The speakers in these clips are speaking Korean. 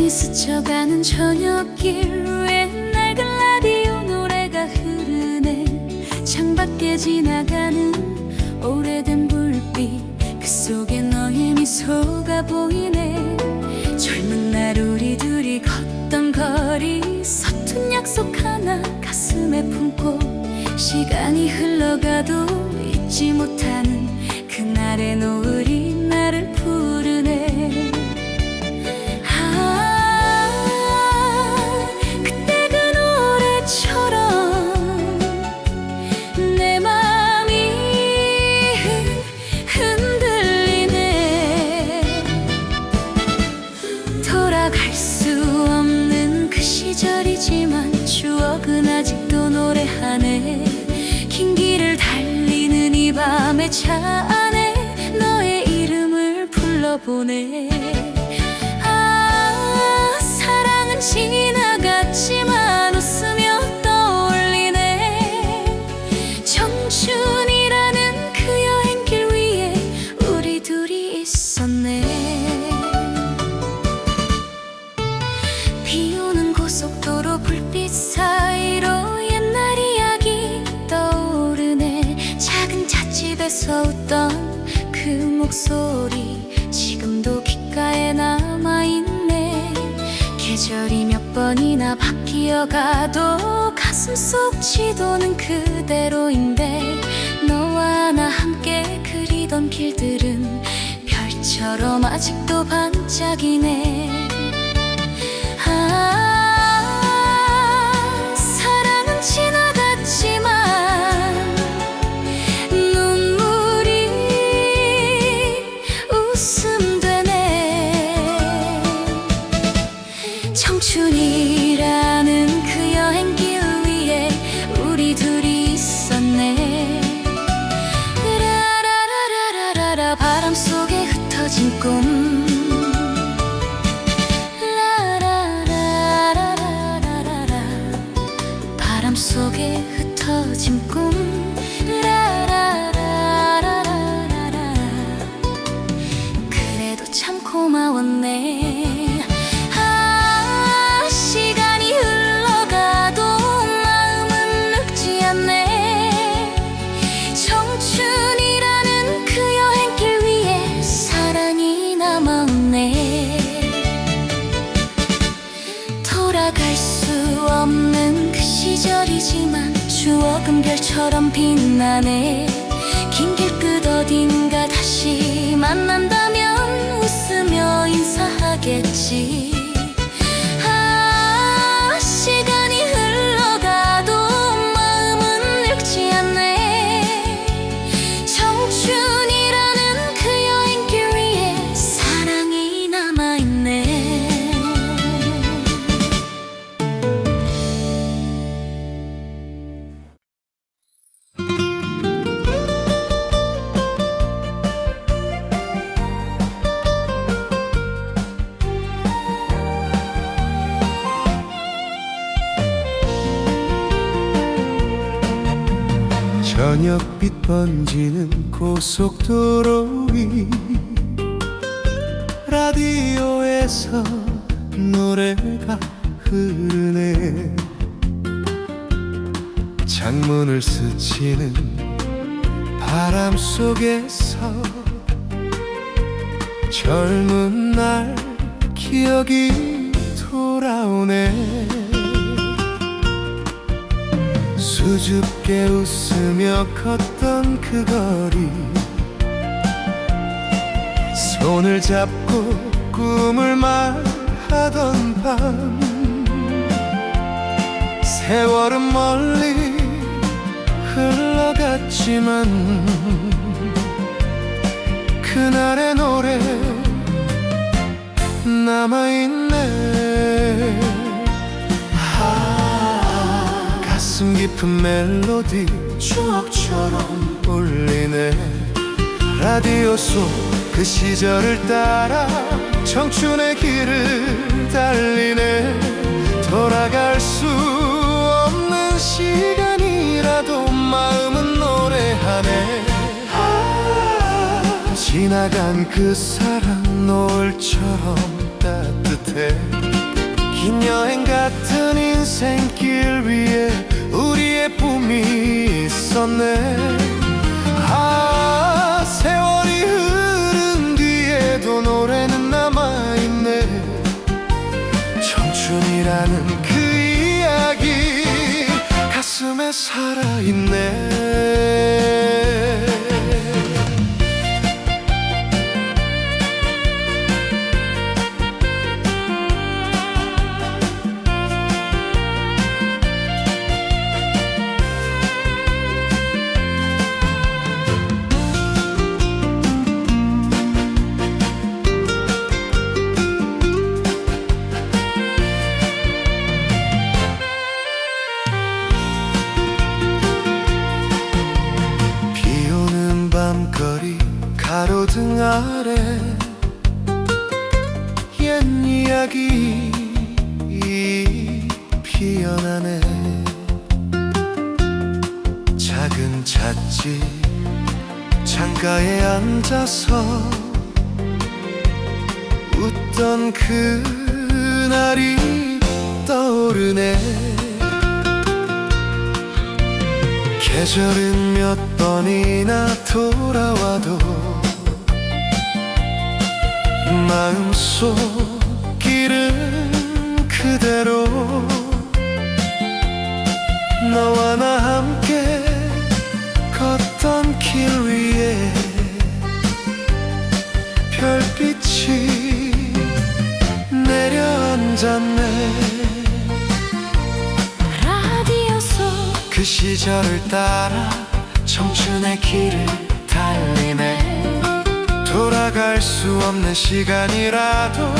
스쳐가는 저녁길 위에 낡은 라디오 노래가 흐르네. 창밖에 지나가는 오래된 불빛, 그 속에 너의 미소가 보이네. 젊은 날 우리 둘이 걷던 거리, 서툰 약속 하나 가슴에 품고 시간이 흘러가도 잊지 못하는 그날의 노을이 나를 부르네. 그때 그 노래처럼 내 맘이 흔들리네. 돌아갈 수 없는 그 시절이지만 추억은 아직도 노래하네. 긴 길을 달리는 이 밤의 차 안에 너의 이름을 불러보네. 사랑은 지나갔지만 웃으며 떠올리네. 청춘이라는 그 여행길 위에 우리 둘이 있었네. 비오는 고속도로 불빛 사이로 옛날 이야기 떠오르네. 작은 찻집에서 웃던 그 목소리 지금도 귓가에 남아있네. 계절이 몇 번이나 바뀌어가도 가슴속 지도는 그대로인데, 너와 나 함께 그리던 길들은 별처럼 아직도 반짝이네. 사랑은 지나갔지만 눈물이 웃음 되네. 청춘이라는 그 여행길 위에 우리 둘이 있었네. 라라라라라라 바람 속에 흩어진 꿈, 바람 속에 흩어진 꿈, 라라라라라라. 그래도 참 고마웠네. 시간이 흘러가도 마음은 늙지 않네. 청춘이라는 그 여행길 위에 사랑이 남아있네. 돌아갈 수 없는 그 시절이지만 추억은 별처럼 빛나네. 긴 길 끝 어딘가 다시 만난다면 웃으며 인사하겠지. 시간이 흘러가도 마음은 늙지 않네. 청춘이라는 그 여행길 위에 사랑이 남아있네. 저녁빛 번지는 고속도로 위, 라디오에서 노래가 흐르네. 창문을 스치는 바람 속에서 젊은 날 기억이 돌아오네. 수줍게 웃으며 걷던 그 거리, 손을 잡고 꿈을 말하던 밤. 세월은 멀리 흘러갔지만 그날의 노래 남아있네. 가슴 깊은 멜로디 추억처럼 울리네. 라디오 속 그 시절을 따라 청춘의 길을 달리네. 돌아갈 수 없는 시간이라도 마음은 노래하네. 지나간 그 사랑 노을처럼 따뜻해. 긴 여행 같은 인생길 위에 우리의 꿈이 있었네. 아, 세월이 흐른 뒤에도 노래는 남아있네. 청춘이라는 그 이야기 가슴에 살아있네. 밤거리 가로등 아래 옛 이야기 피어나네. 작은 찻집 창가에 앉아서 웃던 그날이 떠오르네. 계절은 몇 번이나 돌아와도 마음속 길은 그대로. 너와 나 함께 걷던 길 위에 별빛이 내려앉았네. 그 시절을 따라 청춘의 길을 달리네. 돌아갈 수 없는 시간이라도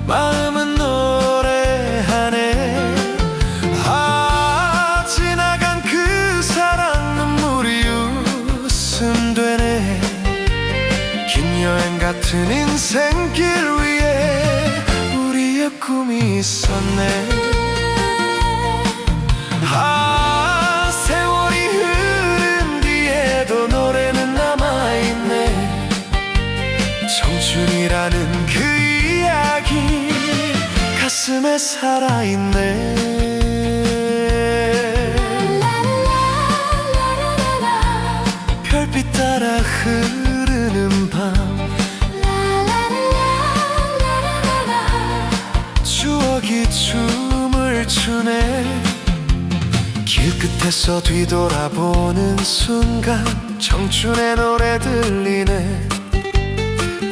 마음은 노래하네. 아, 지나간 그 사랑 눈물이 웃음 되네. 긴 여행 같은 인생길 위에 우리의 꿈이 있었네. 아, 세월이 흐른 뒤에도 노래는 남아있네. 청춘이라는 그 이야기 가슴에 살아있네. 별빛 따라 흐르는 밤 추억이 춤을 추네. 길끝에서 뒤돌아보는 순간 청춘의 노래 들리네.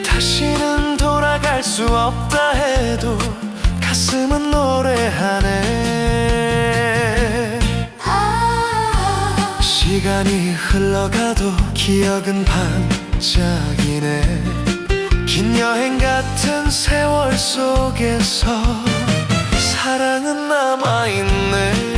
다시는 돌아갈 수 없다 해도 가슴은 노래하네. 시간이 흘러가도 기억은 반짝이네. 긴 여행 같은 세월 속에서 사랑은 남아있네.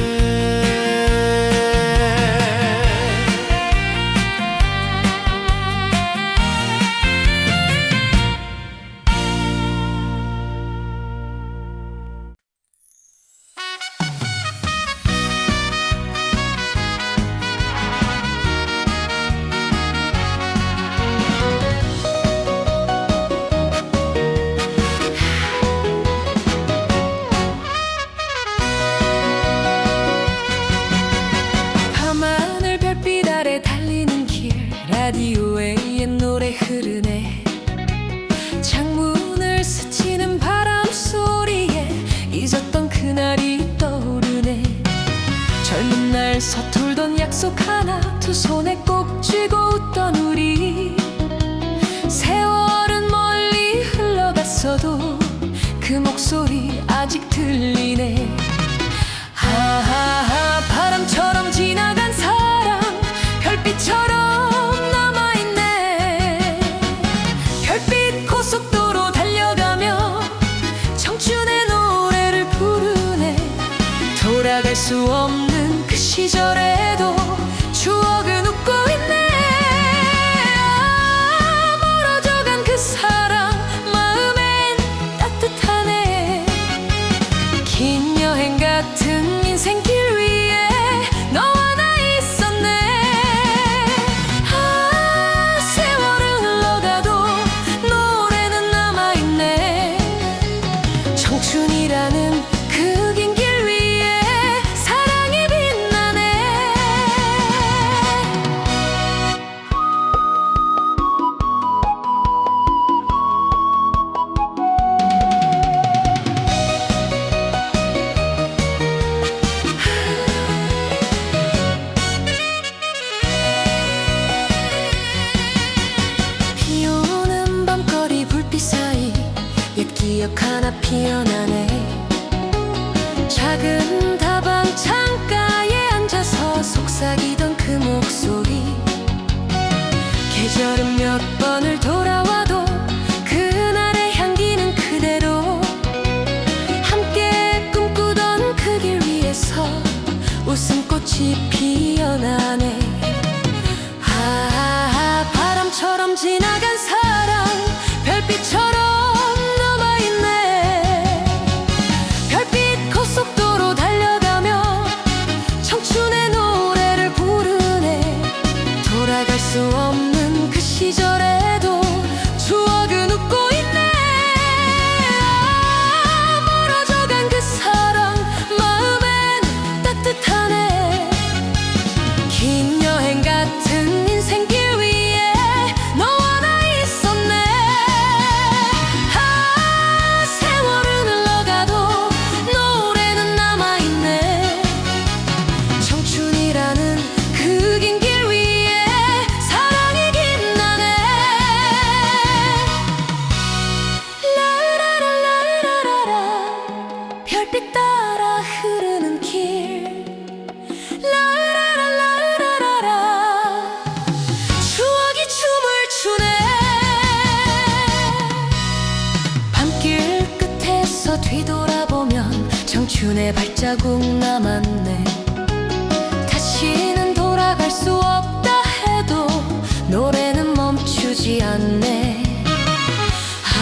라디오에 옛 노래 흐르네. 창문을 스치는 바람 소리에 잊었던 그날이 떠오르네. 젊은 날 서툴던 약속 하나 두 손에 꼭 쥐고 웃던 우리. 세월은 멀리 흘러갔어도 그 목소리 아직 들리네. 하하하, 바람처럼 지나간 사랑 별빛처럼 고속도로 달려가며 청춘의 노래를 부르네. 돌아갈 수 없는 그 시절에도 추억은 웃고 있네. 아, 멀어져간 그 사랑 마음엔 따뜻하네. 긴 여행 같은 인생길 위에 너와 나 있었네. 아, 세월은 흘러가도 청춘이라는 그 옛 기억 하나 피어나네. 작은 다방 창가에 앉아서 속삭이던 그 목소리. 계절은 몇 번을 돌아와도 그날의 향기는 그대로. 함께 꿈꾸던 그 길 위에서 웃음꽃이 피어나네. 아, 바람처럼 지나간 사랑 별빛처럼 남아있네. 별빛 고속도로 달려가며 청춘의 노래를 부르네. 돌아갈 수 없는 그 시절에도 추억은 웃고 있네. 아, 멀어져간 그 사랑 마음엔 따뜻하네. 긴 여행 같은 인생길 위에 너와 나 있었네. 아, 세월은 흘러가도 노래는 남아있네. 청춘이라는 그 긴 길 위에 사랑이 빛나네. 라라라라라라 별빛 따라 흐르는 길. 라라라라라라 추억이 춤을 추네. 밤길 끝에서 뒤돌아보면 청춘의 발자국 남았네. 다시는 돌아갈 수 없다 해도 노래는 멈추지 않네.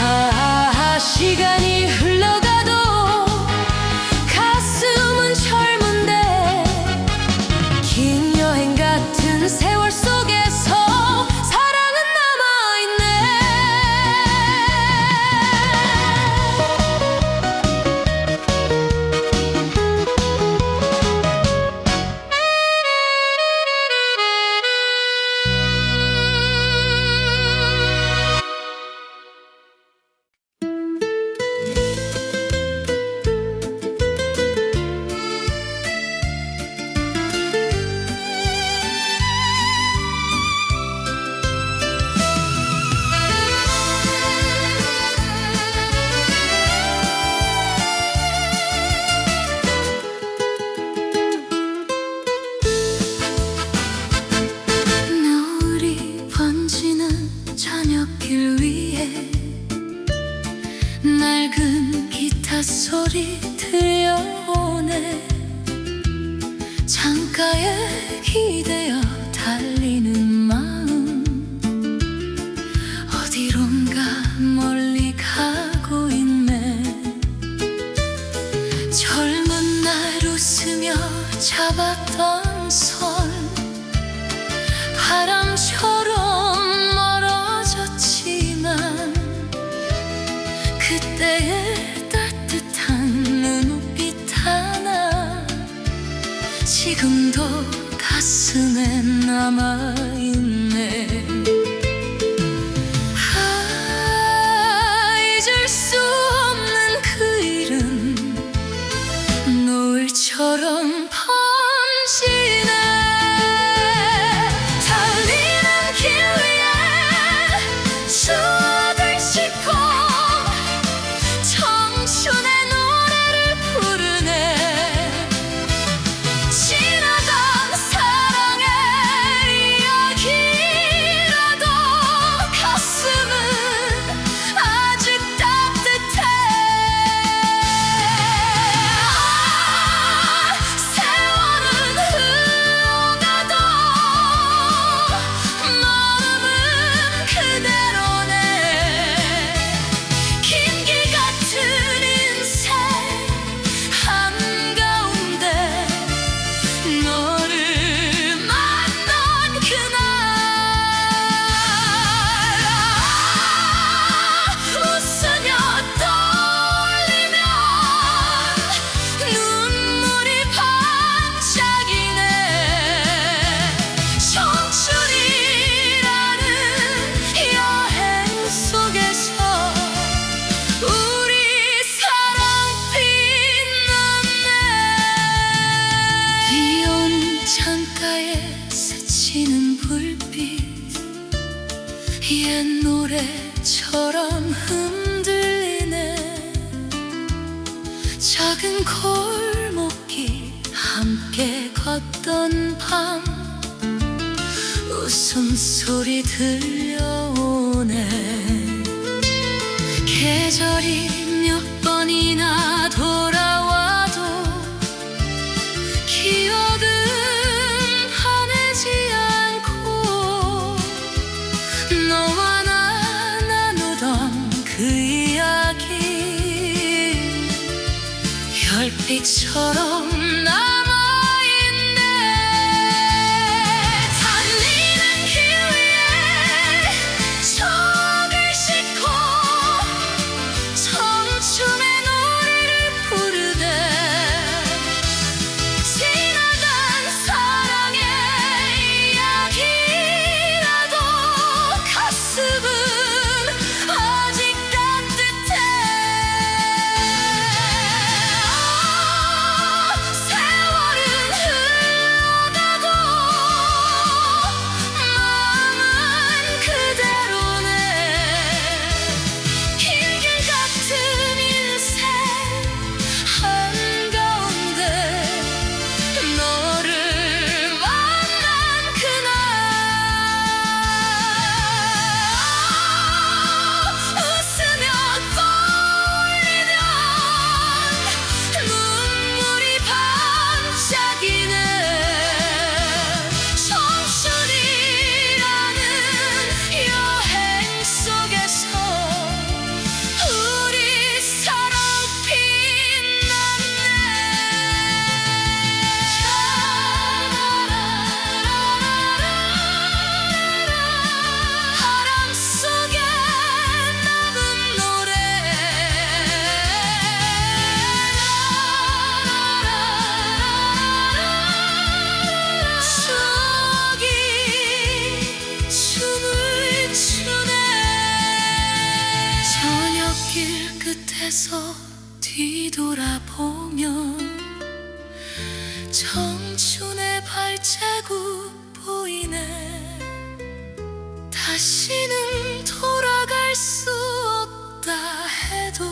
아, 시간이 흘러가도 가슴은 젊은데. 긴 여행 같은 세월 속에서 사랑은 노을이 번지는 저녁길 위에 낡은 기타 소리 들려오네. 창가에 기대어 달리는 마음 어디론가 멀리 가고 있네. 젊은 날 웃으며 잡았던 손 바람처럼 멀어졌지만 그때의 따뜻한 눈빛 하나 지금도 가슴에 남아있네. 아, 잊을 수 없는 그 이름 노을처럼 번지네. 달리는 길 위에 추억을 싣고 청춘의 노래를 부르네. 지나간 사랑의 이야기라도 가슴은 아직 따뜻해. 아, 작은 골목길 함께 걷던 밤 웃음소리 들려오네. 계절이 몇 번이나 돌아와도 기억은 화내지 않고 너와 나 나누던 그 이야기 별빛처럼 남아있네. 달리는 길 위에 추억을 싣고 청춘의 노래를 부르네. 지나간 사랑의 이야기라도 가슴은 아직 따뜻해. 세월은 흘러가도 마음은 그대로네. 길길 같은 인생 한가운데 너를 만난 그날 웃으며 떠올리면 눈물이 반짝이네. 청춘이라는 여행 속에서 우리 사랑 빛났네. 바람 속에 남은 노래. 추억이 춤을 추네. 저녁길 끝에서 뒤돌아보면 청춘의 발자국 보이네. 다시는 돌아갈 수 없다 해도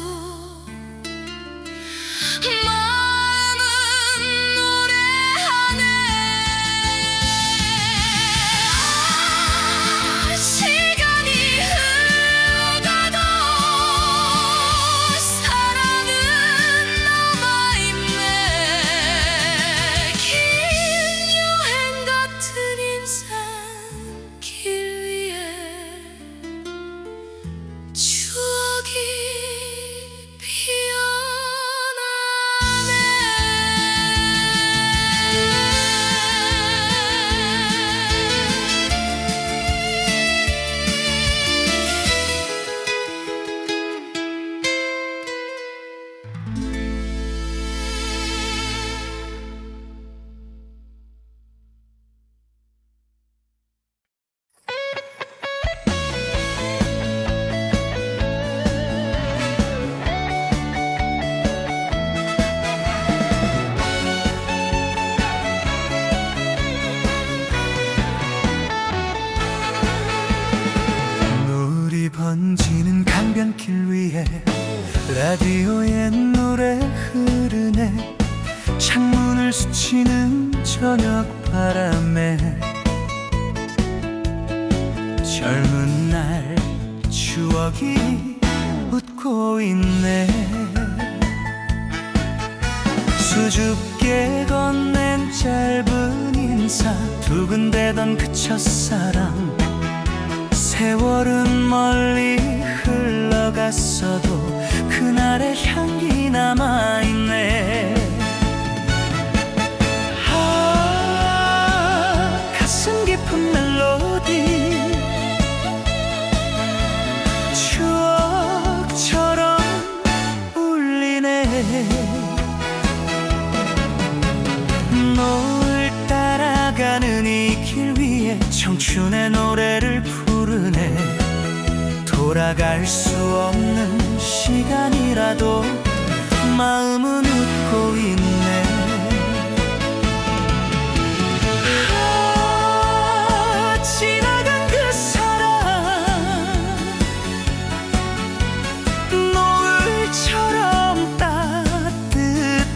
마음은 노래하네. 시간이 흘러가도 사랑은 남아있네. 긴 여행 같은 인생 길 위에 추억이 물이 번지는 강변길 위에 라디오에 노래 흐르네. 창문을 스치는 저녁 바람에 젊은 날 추억이 웃고 있네. 수줍게 건넨 짧은 인사, 두근대던 그 첫사랑. 세월은 멀리 흘러갔어도 그날의 향기 남아있네. 가슴 깊은 멜로디 추억처럼 울리네. 노을 따라가는 이 길 위에 청춘의 노래를 부르네. 돌아갈 수 없는 시간이라도 마음은 웃고 있네. 지나간 그 사랑 노을처럼 따뜻해.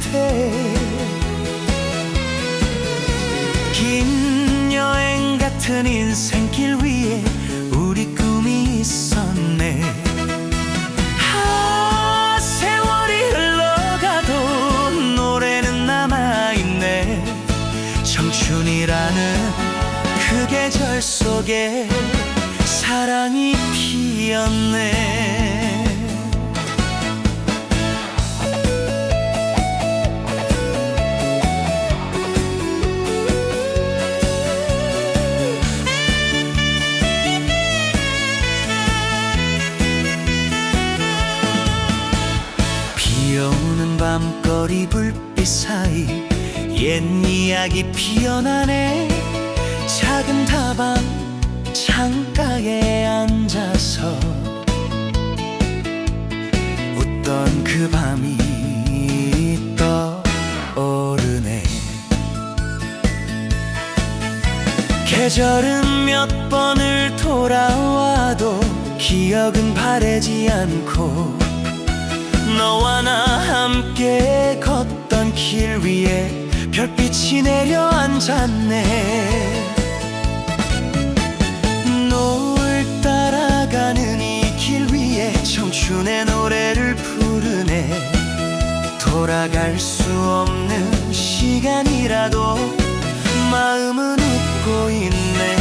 계절 속에 사랑이 피었네. 비오는 밤거리 불빛 사이 옛 이야기 피어나네. 작은 다방 창가에 앉아서 웃던 그 밤이 떠오르네. 계절은 몇 번을 돌아와도 기억은 바래지 않고 너와 나 함께 걷던 길 위에 별빛이 내려앉았네. 노을 따라가는 이 길 위에 청춘의 노래를 부르네. 돌아갈 수 없는 시간이라도 마음은 웃고 있네.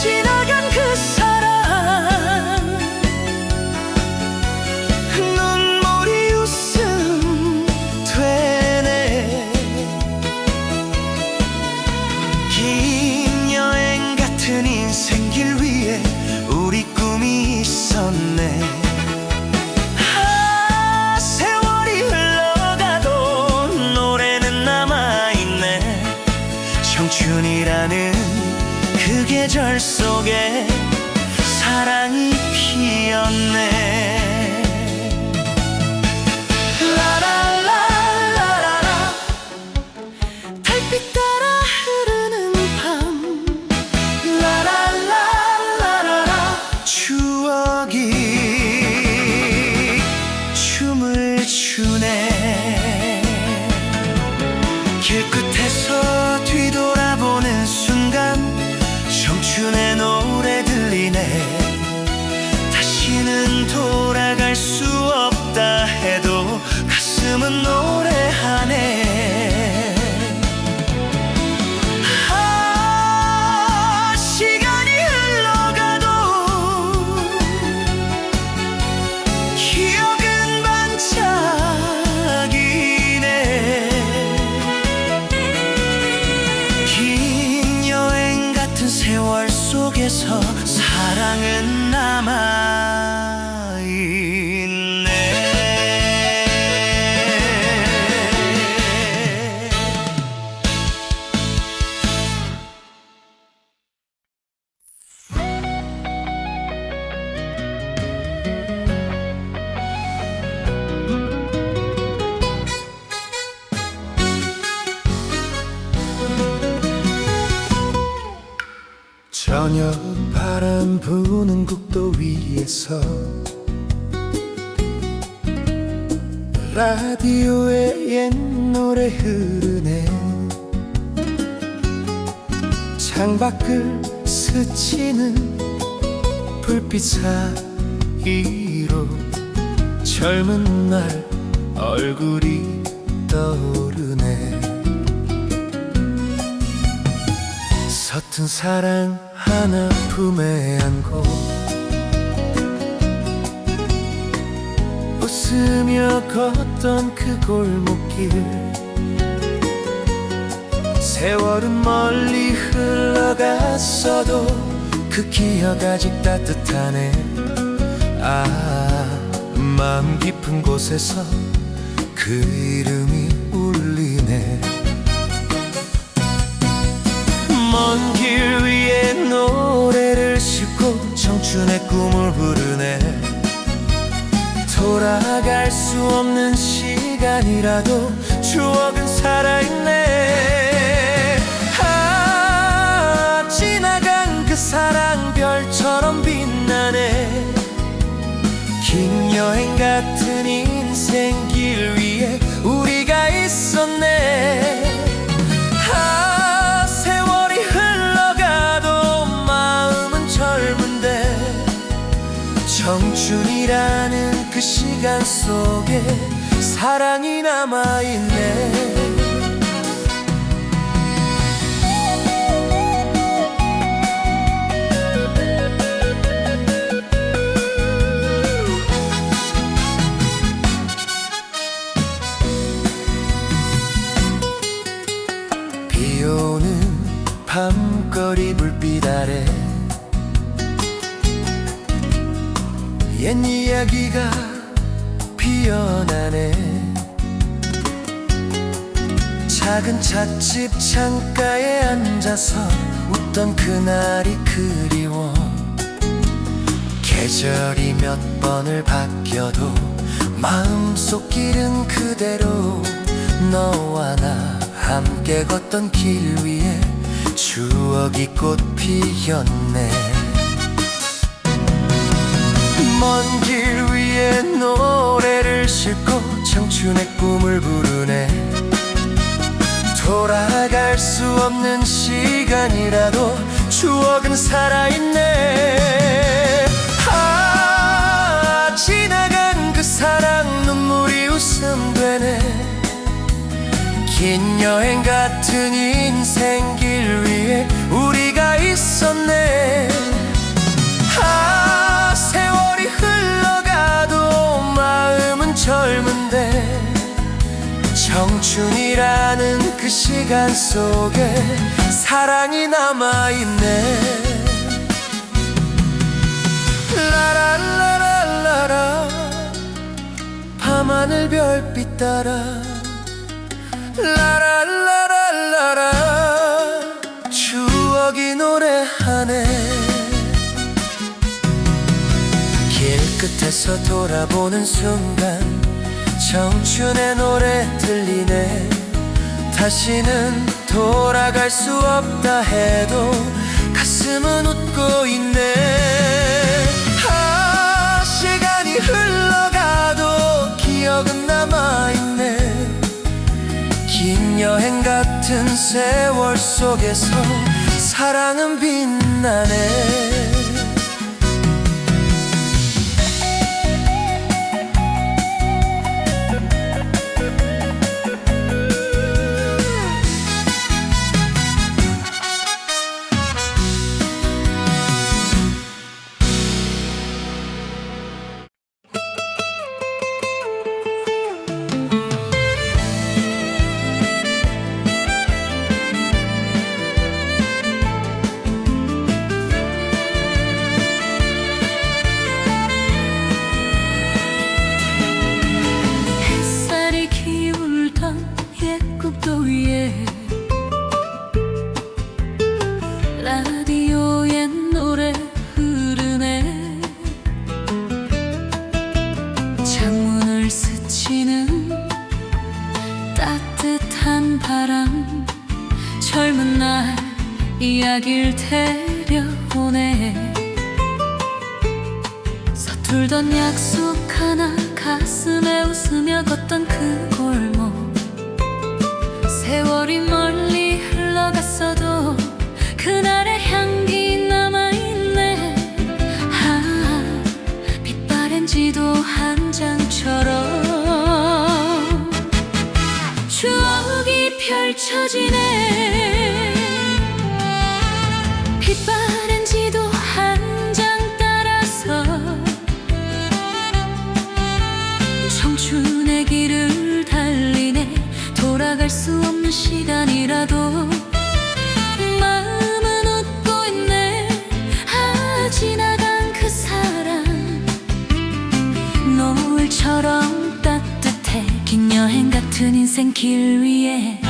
지나간 그 사랑 눈물이 웃음 되네. 긴 여행 같은 인생길 위에 우리 꿈이 있었네. 세월이 흘러가도 노래는 남아있네. 청춘이라는 그 계절 속에 사랑이 피었네. 라라라라라라 달빛 따라 흐르는 밤. 라라라라라라 추억이 춤을 추네. 길끝에서 뒤돌아보는 순간 청춘의 노래 들리네. 다시는 돌아갈 수 없다 해도 가슴은 노래하네. 시간이 흘러가도 기억은 반짝이네. 긴 여행 같은 세월 속에서 사랑은 남아있네. 저녁 바람 부는 국도 위에서 라디오에 옛 노래 흐르네. 창밖을 스치는 불빛 사이로 젊은 날 얼굴이 떠오르네. 서툰 사랑 하나 품에 안고 웃으며 걷던 그 골목길. 세월은 멀리 흘러갔어도 그 기억 아직 따뜻하네. 마음 깊은 곳에서 그 이름이 울리네. 먼 길 위에 노래를 싣고 청춘의 꿈을 부르네. 돌아갈 수 없는 시간이라도 추억은 살아있네. 지나간 그 사랑 별처럼 빛나네. 긴 여행 같은 인생길 위에 우리가 있었네. 세월이 흘러가도 마음은 젊은데 청춘이라는 그 시간 속에 사랑이 남아있네. 옛 이야기가 피어나네. 작은 찻집 창가에 앉아서 웃던 그날이 그리워. 계절이 몇 번을 바뀌어도 마음속 길은 그대로. 너와 나 함께 걷던 길 위에 추억이 꽃 피었네. 먼 길 위에 노래를 싣고 청춘의 꿈을 부르네. 돌아갈 수 없는 시간이라도 추억은 살아있네. 아, 지나간 그 사랑 눈물이 웃음 되네. 긴 여행 같은 인생 길 위에 우리가 있었네. 아, 세월이 흘러가도 마음은 젊은데 청춘이라는 그 시간 속에 사랑이 남아있네. 라라라라라라 밤하늘 별빛 따라 라라라라라라 추억이 노래하네. 길끝에서 돌아보는 순간 청춘의 노래 들리네. 다시는 돌아갈 수 없다 해도 가슴은 웃고 있네. 아, 시간이 흘러가도 기억은 남아있네. 긴 여행 같은 세월 속에서 사랑은 빛나네. 라디오에 노래 흐르네. 창문을 스치는 따뜻한 바람 젊은 날 이야기를 데려오네. 서툴던 약속 하나 가슴에 웃으며 걷던 그 골목. 세월이 멀리 흘러갔어도 그날의 향기 남아있네. 아, 빛바랜 지도 한 장처럼 추억이 펼쳐지네. 빛바랜 지도 한 장 따라서 청춘의 길을 달리네. 돌아갈 수 없는 시간이라도 마음은 웃고 있네. 아, 지나간 그 사람 노을처럼 따뜻해. 긴 여행 같은 인생 길 위에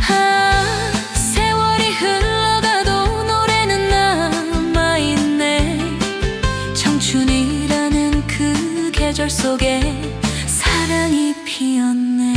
아, 세월이 흘러가도 노래는 남아있네. 청춘이라는 그 계절 속에 사랑이 피었네.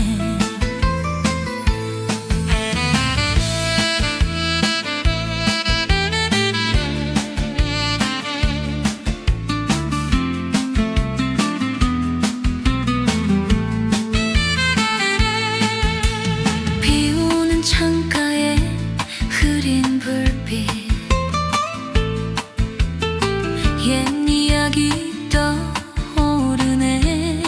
창가에 흐린 불빛 옛 이야기 떠오르네.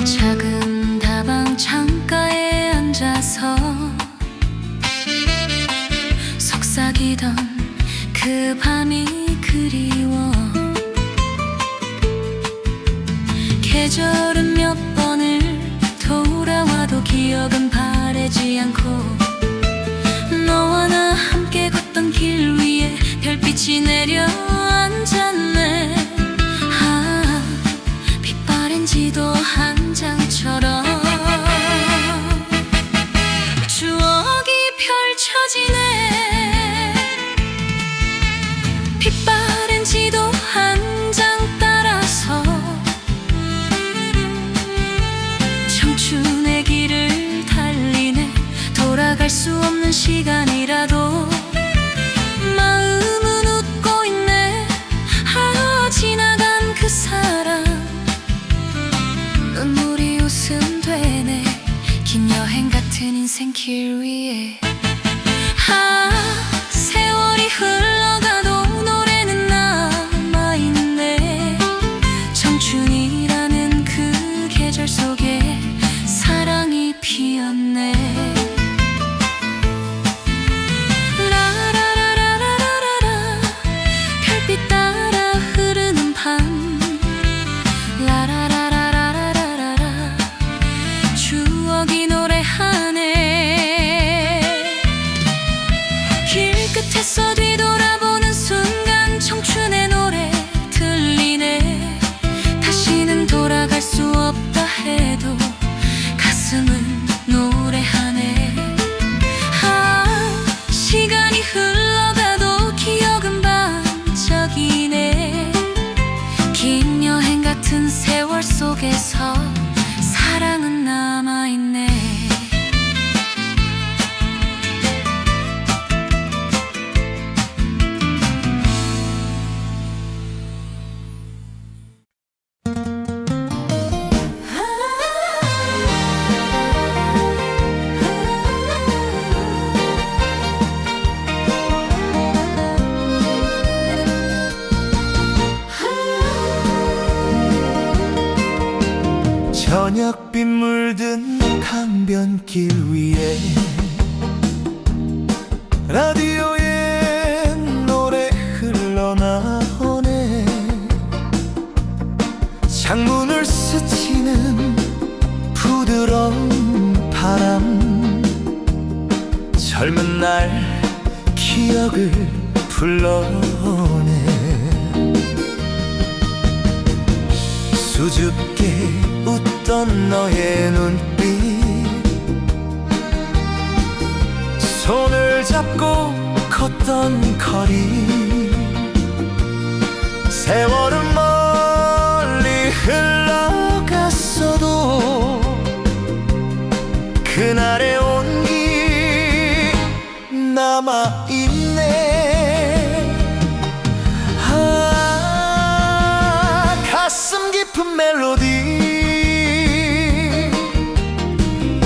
작은 다방 창가에 앉아서 속삭이던 그 밤이 그리워. 계절은 몇 번을 돌아와도 기억은 바래지 않고. 너와 나 함께 걷던 길 위에 별빛이 내려앉았네. 시간이라도 마음은 웃고 있네. 아, 지나간 그 사람 눈물이 웃음 되네. 긴 여행 같은 인생길 위에 아, 세월이 흘러가도 노래는 남아있네. 청춘이라는 그 계절 속에 사랑이 피었네. 라라라라라라라 별빛 따라 흐르는 밤 라라라라라라라라 추억이 노래하네. 길끝에서 뒤돌아보는 순간 청춘의 노래 들리네. 다시는 돌아갈 수 없다 해도 가슴은 노래하네. 아, 시간이 흘러가도 기억은 반짝이네. 긴 여행 같은 세월 속에서 사랑은 남아있네. 저녁빛 물든 강변길 위에 라디오에 노래 흘러나오네. 창문을 스치는 부드러운 바람 젊은 날 기억을 불러오네. 수줍게 웃던 너의 눈빛 손을 잡고 걷던 거리 세월은 멀리 흘러갔어도 그날의 온기 남아있네. 아, 가슴 깊은 멜로디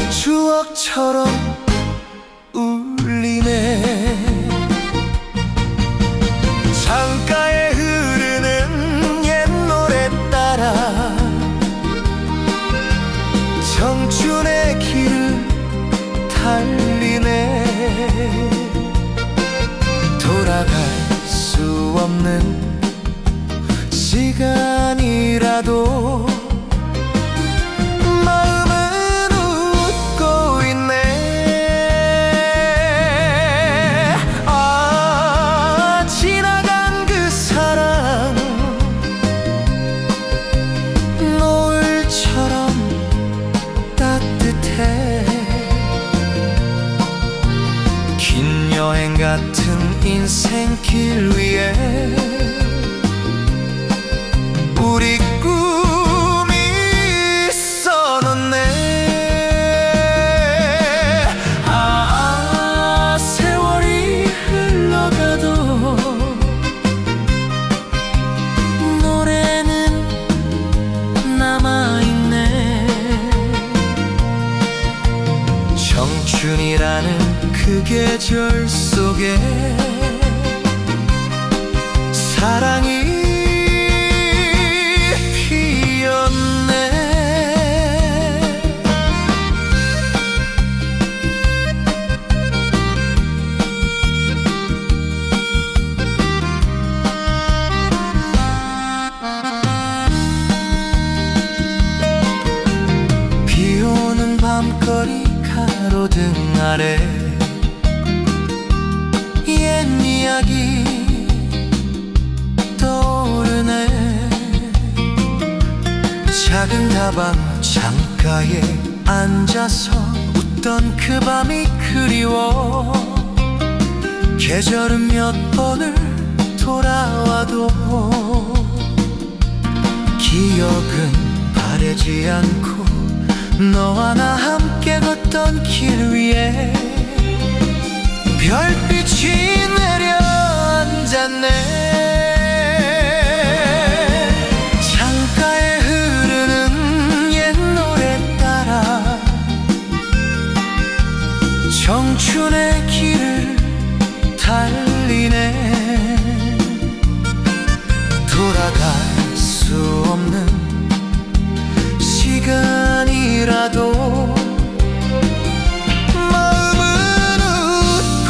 추억처럼 울리네. 창가에 흐르는 옛 노래 따라 청춘의 길을 달리네. 돌아갈 수 없는 시간이라도 마음은 웃고 있네. 아, 지나간 그 사랑 노을처럼 따뜻해. 긴 여행 같은 인생길 위에 우리 꿈이 있었네. 아, 세월이 흘러가도 노래는 남아있네. 청춘이라는 그 계절 속에 사랑이 비오는 밤거리 가로등 아래 옛 이야기 떠오르네. 작은 다방 창가에 앉아서 웃던 그 밤이 그리워. 계절은 몇 번을 돌아와도 기억은 바래지 않고 너와 나 함께 걷던 길 위에 별빛이 내려앉았네. 창가에 흐르는 옛 노래 따라 청춘의 길을 달리네. 돌아갈 수 없는 시간이라도 마음은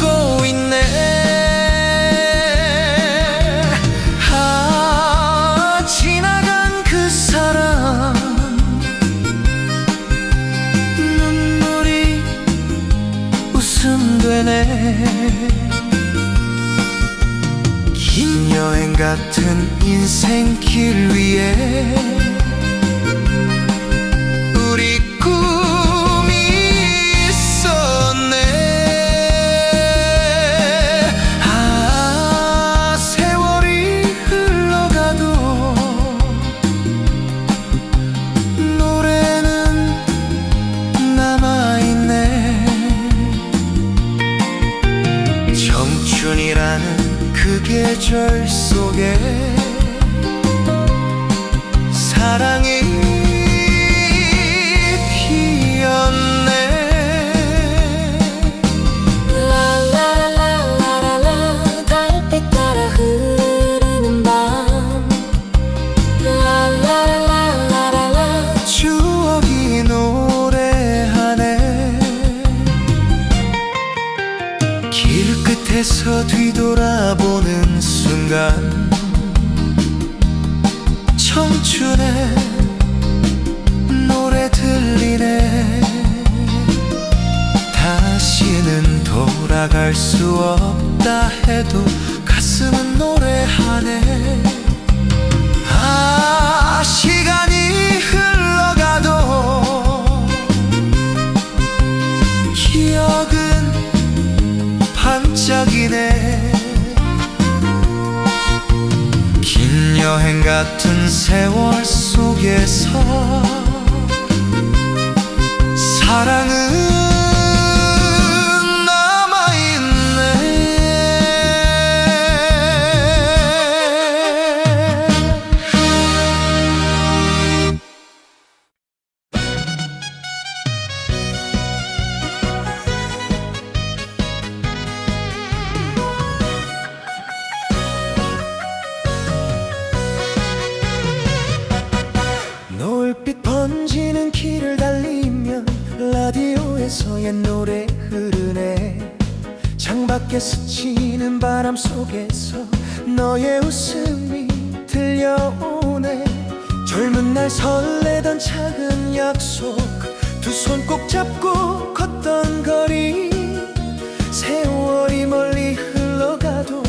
웃고 있네. 아, 지나간 그 사람 눈물이 웃음 되네. 긴 여행 같은 인생길 위에 우리 꿈이 있었네. 아, 세월이 흘러가도 노래는 남아있네. 청춘이라는 그 계절 속에 사랑이 피었네. 라라라라라라 달빛 따라 흐르는 밤. 라라라라라라 추억이 노래하네. 길 끝에서 뒤돌아보는 순간 청춘의 노래 들리네. 다시는 돌아갈 수 없다 해도 가슴은 노래하네. 아, 시간이 흘러가도 기억은 반짝이네. 긴 여행 같은 세월 속에서 사랑은 노을빛 번지는 길을 달리면 라디오에서 옛 노래 흐르네. 창밖에 스치는 바람 속에서 너의 웃음이 들려오네. 젊은 날 설레던 작은 약속 두 손 꼭 잡고 걷던 거리. 세월이 멀리 흘러가도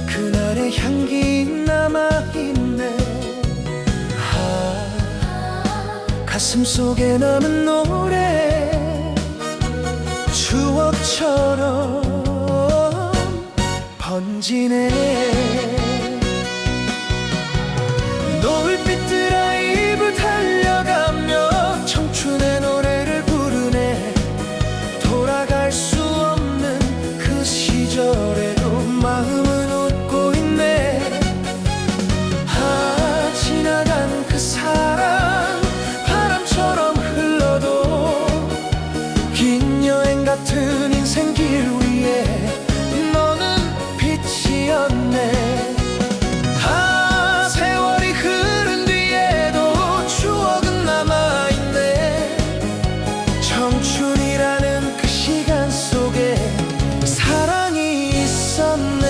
그날의 향기 남아있네. 가슴 속에 남은 노래 추억처럼 번지네. 노을빛 드라이브 달려가며 청춘의 노래를 부르네. 돌아갈 수 없는 그 시절에도 마음은 웃고 있네. 아, 지나간 그 사람 같은 인생길 위에 너는 빛이었네. 아, 세월이 흐른 뒤에도 추억은 남아있네. 청춘이라는 그 시간 속에 사랑이 있었네.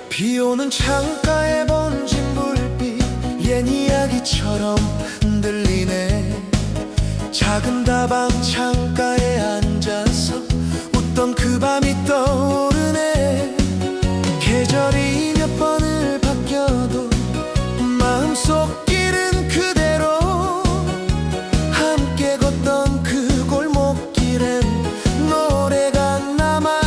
비오는 창가에 번진 불빛 옛 이야기처럼 흔들리네. 작은 다방 창가에 앉아서 웃던 그 밤이 떠오르네. 계절이 몇 번을 바뀌어도 마음속 길은 그대로. 함께 걷던 그 골목길엔 노래가 남아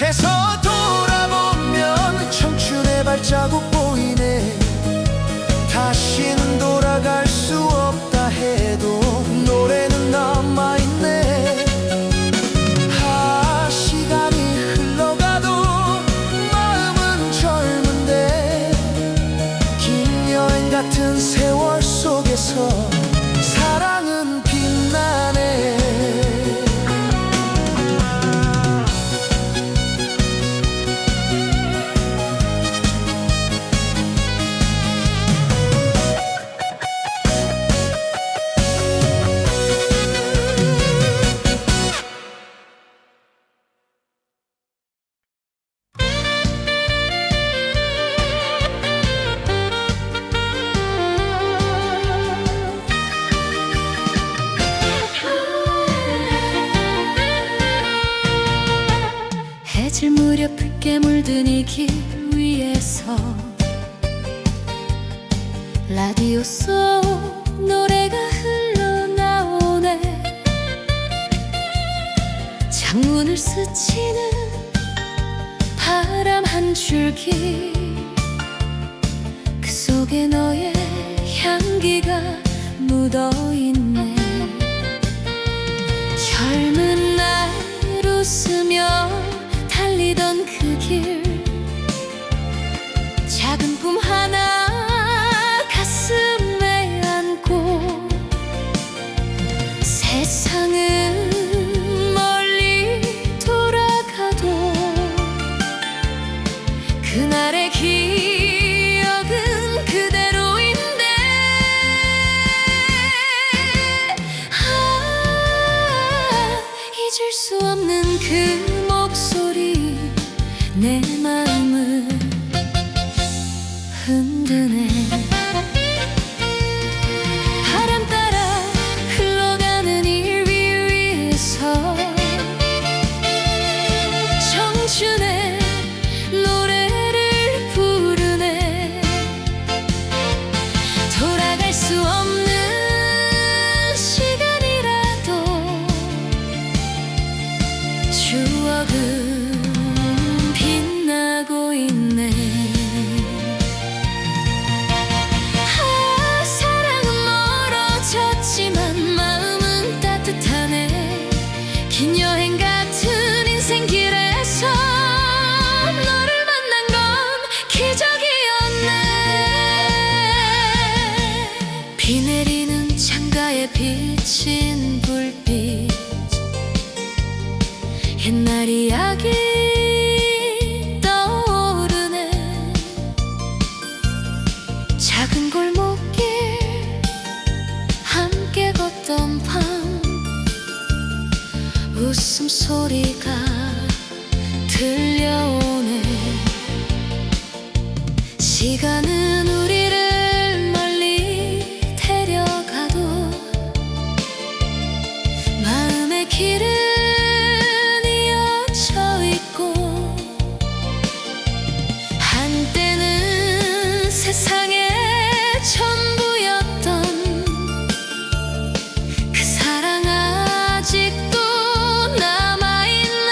앞에서 돌아보면 청춘의 발자국 보이네. 다시는 돌아갈 수 없다 해도 노래는 남아있네. 시간이 흘러가도 마음은 젊은데 긴 여행 같은 세월 속에서 사랑은 빛나네. 해질 무렵 붉게 물든 이 길 위에서 라디오 속 노래가 흘러나오네. 창문을 스치는 바람 한 줄기, 그 속에 너의 향기가 묻어있네. 젊은 날 웃으며 달리던 그 길, 작은 꿈 하나 가슴에 안고 세상은 멀리 돌아가도 그날의 기억은 그대로인데. 잊을 수 없는 그 목소리 내 마음을 흔드네. 바람 따라 흘러가는 일 위에서 청춘의 노래를 부르네. 돌아갈 수 없는 시간이라도 추억은 빛나고 있네. 사랑은 멀어졌지만 마음은 따뜻하네. 긴 여행 같은 인생길에서 너를 만난 건 기적이었네. 비 내리는 창가에 비친 불빛, 옛날 이야기 떠오르네. 작은 골목길 함께 걷던 밤, 웃음소리가 들려오네. 시간은 우리를 멀리 데려가도 마음의 길은 이어져 있고, 한때는 세상의 전부였던 그 사랑 아직도 남아있네.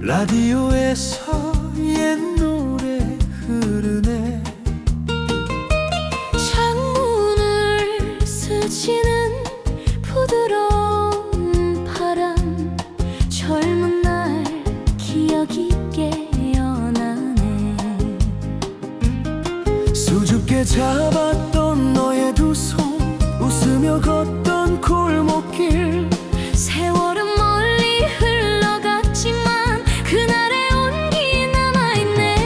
라디오에서 옛 노래 흐르네. 창문을 스치는 부드러운 바람, 젊은 날 기억이 깨어나네. 수줍게 잡았던 너의 두 손, 웃으며 걷던 골목길. 세월은 멀리 흘러갔지만 그날의 온기 남아있네.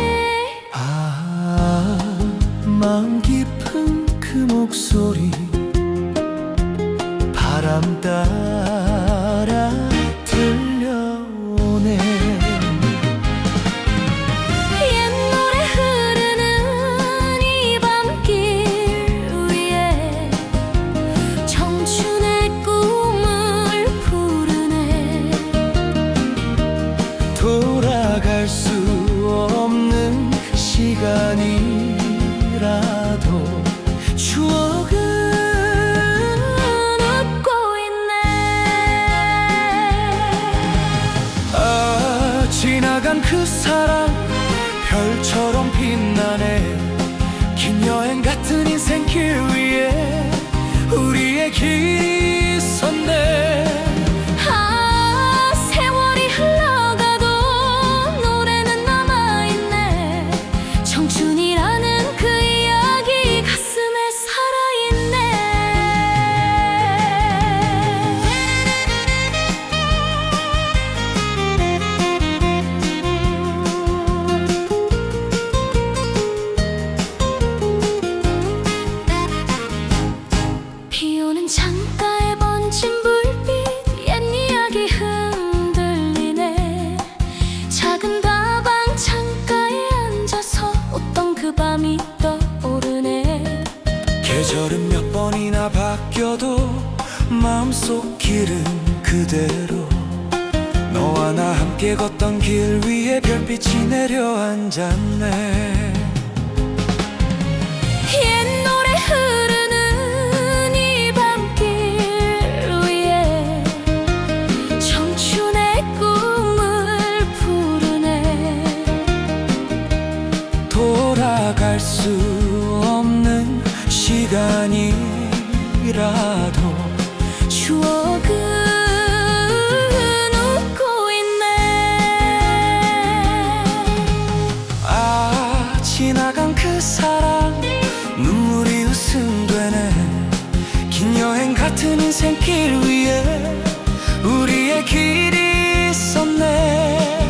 마음 깊은 그 목소리 바람 따라 들려오네. 옛 노래 흐르는 이 밤길 위에 청춘의 꿈을 부르네. 돌아갈 수 없는 시간이라도 추억은 웃고 있네. 지나간 그 사랑 별처럼 빛나네. 긴 여행 같은 인생길 위에 우리의 길이 있었네. 세월이 흘러가도 노래는 남아있네. 청춘이라는 그 이야기 가슴에 살아있네. 비오는 창가에 번진 불빛, 옛 이야기 흔들리네. 작은 다방 창가에 앉아서 웃던 그 밤이 떠오르네. 계절은 몇 번이나 바뀌어도 마음속 길은 그대로. 너와 나 함께 걷던 길 위에 별빛이 내려앉았네. 옛 노래 흐르는 이 밤길 위에 청춘의 꿈을 부르네. 돌아갈 수 없는 시간이라도 추억은 웃고 있네. 지나간 그 사랑 눈물이 웃음 되네. 긴 여행 같은 인생길 위에 우리의 길이 있었네.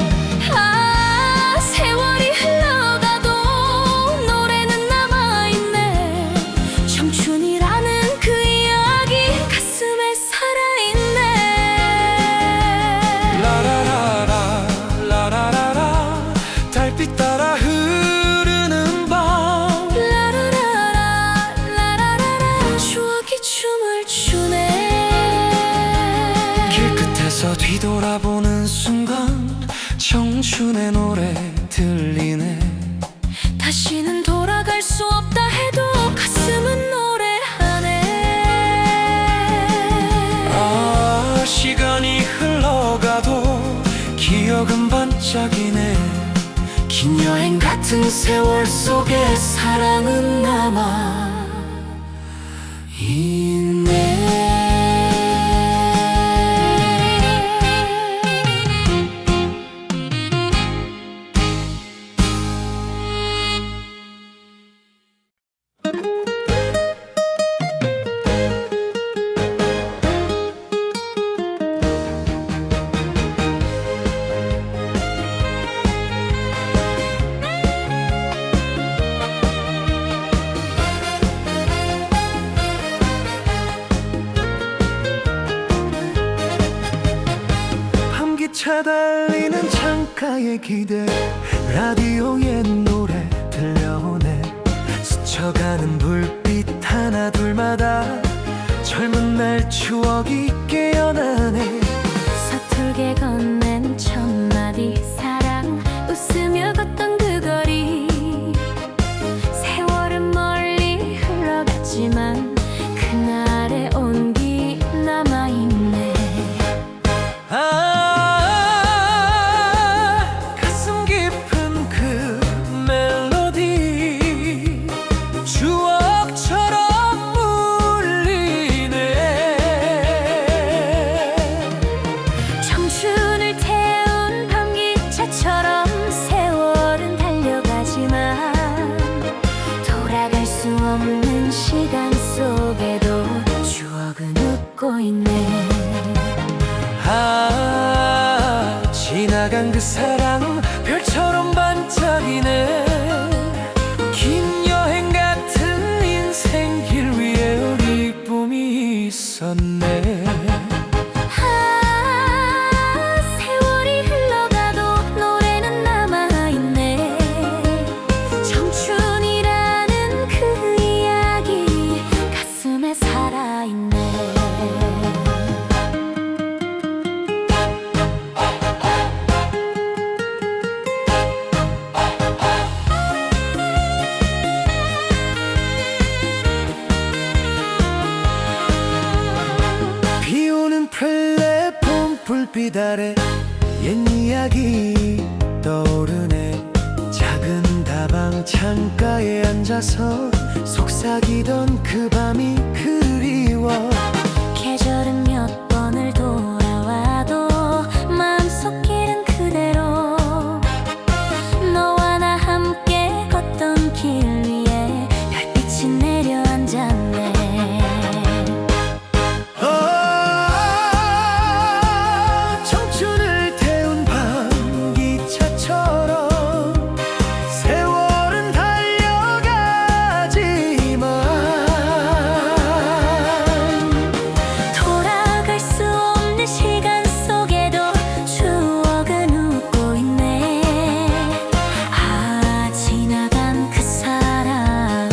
세월이 흘러가도 노래는 남아있네. 청춘이라는 그 이야기 가슴에 살아있네. 라라라라 라라라라 달빛 따라 흐르는 밤. 라라라라 라라라라 추억이 춤을 추네. 길 끝에서 뒤돌아보는 순간 청춘의 노래 들리네. 다시는 돌아갈 수 없다 해도 가슴은 노래하네. 시간이 흘러가도 기억은 반짝이네. 긴 여행 같은 세월 속에 사랑은 남아 있네. 기차 달리는 창가에 기대 라디오 옛 노래 들려오네. 스쳐가는 불빛 하나 둘마다 젊은 날 추억이 깨어나네. 서툴게 건넨 첫마디 사랑, 웃으며 걷던 그 거리. 세월은 멀리 흘러갔지만 그날의 온기 남아있네. 지나간 그 사랑 별처럼 반짝이네. 긴 여행 같은 인생길 위에 우리 꿈이 있었네. 세월이 흘러가도 노래는 남아있네. 청춘이라는 그 이야기 가슴에 살아있네. 비오는 플랫폼 불빛 아래 옛 이야기 떠오르네. 작은 다방 창가에 앉아서 속삭이던 그 밤이 그리워. 계절은 몇 번을 돌아와도 마음속 길은 그대로. 너와 나 함께 걷던 길 위에 별빛이 내려앉았네. 청춘을 태운 밤기차처럼 세월은 달려가지만 돌아갈 수 없는 시간 속에도 추억은 웃고 있네. 지나간 그 사랑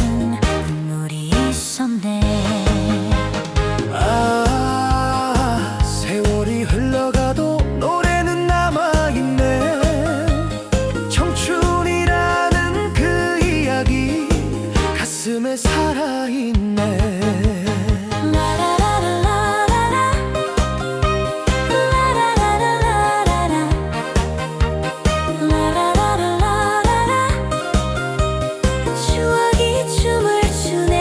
눈물이 있었네. 세월이 흘러가도 노래는 남아있네. 청춘이라는 그 이야기 가슴에 살아있네. 라라라라라라라. 라라라라라라라. 라라라라라라라. 추억이 춤을 추네.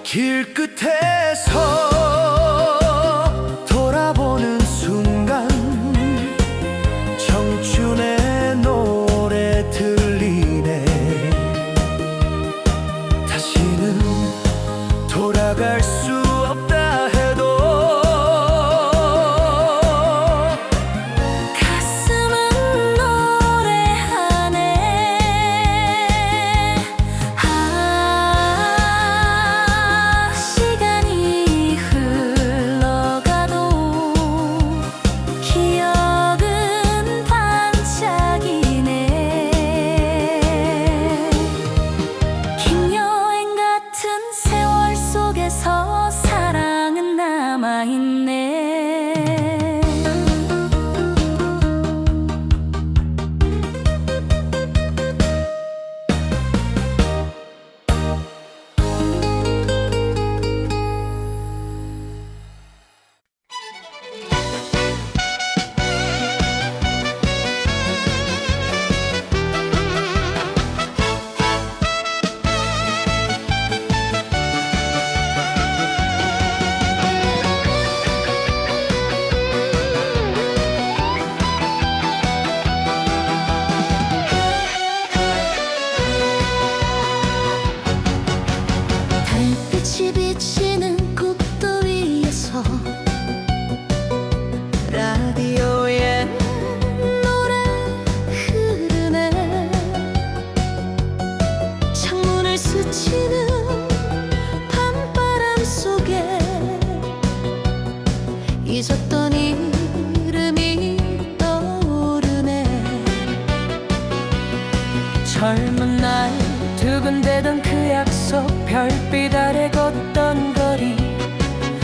길끝에서 돌아보는 순간 청춘의 노래 들리네. 다시는 돌아갈 수 없다 해도 가슴은 노래하네. 시간이 흘러가도 기억은 반짝이네. 긴 여행 같은 세월 속에서 사랑은 남아있네. 달빛이 비치는 국도 위에서 라디오에 노래 흐르네. 창문을 스치는 밤바람 속에 잊었던 이름이 떠오르네. 젊은 날 두근대던 그 약속 별빛 아래 걷던 거리.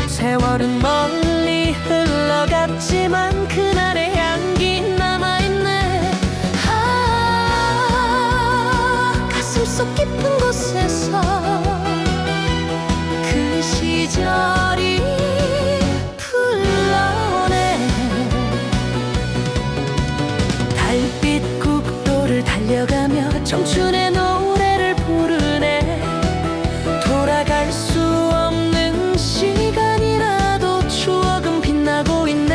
세월은 멀리 흘러갔지만 그날의 향기 남아있네. 가슴속 깊은 곳에서 그 시절이 불러오네. 달빛 국도를 달려가며 청춘의 노래를 부르네. 돌아갈 수 없는 시간이라도 추억은 빛나고 있네.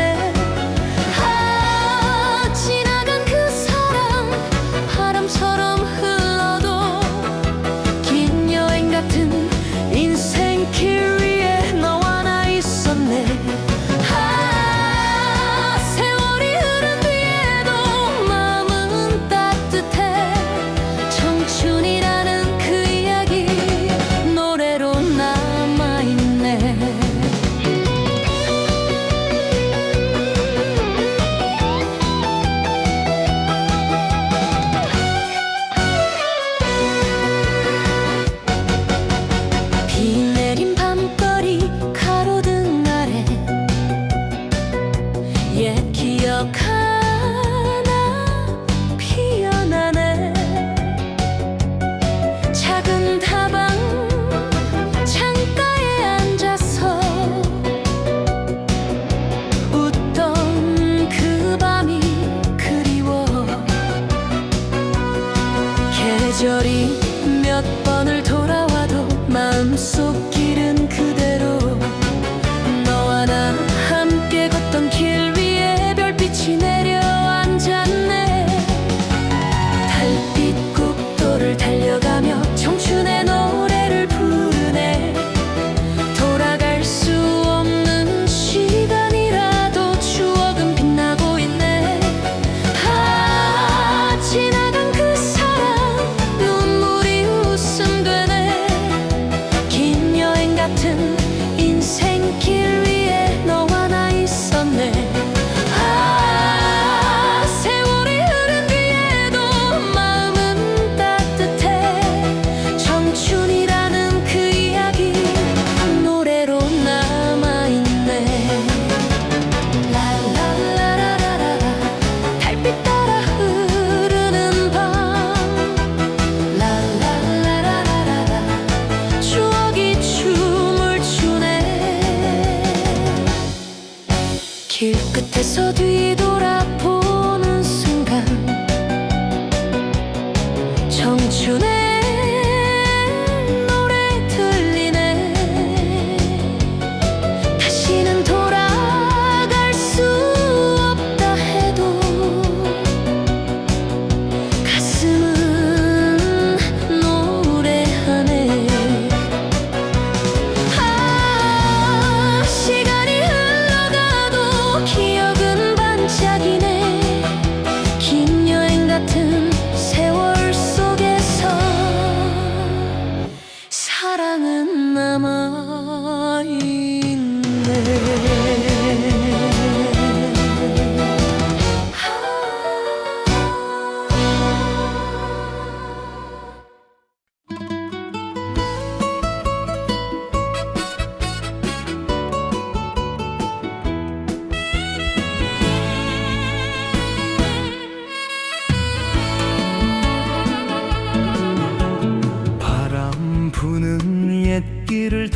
지나간 그 사랑 바람처럼 흘러도 긴 여행 같은 인생길 위에 너와 나 있었네. 세월이 흐르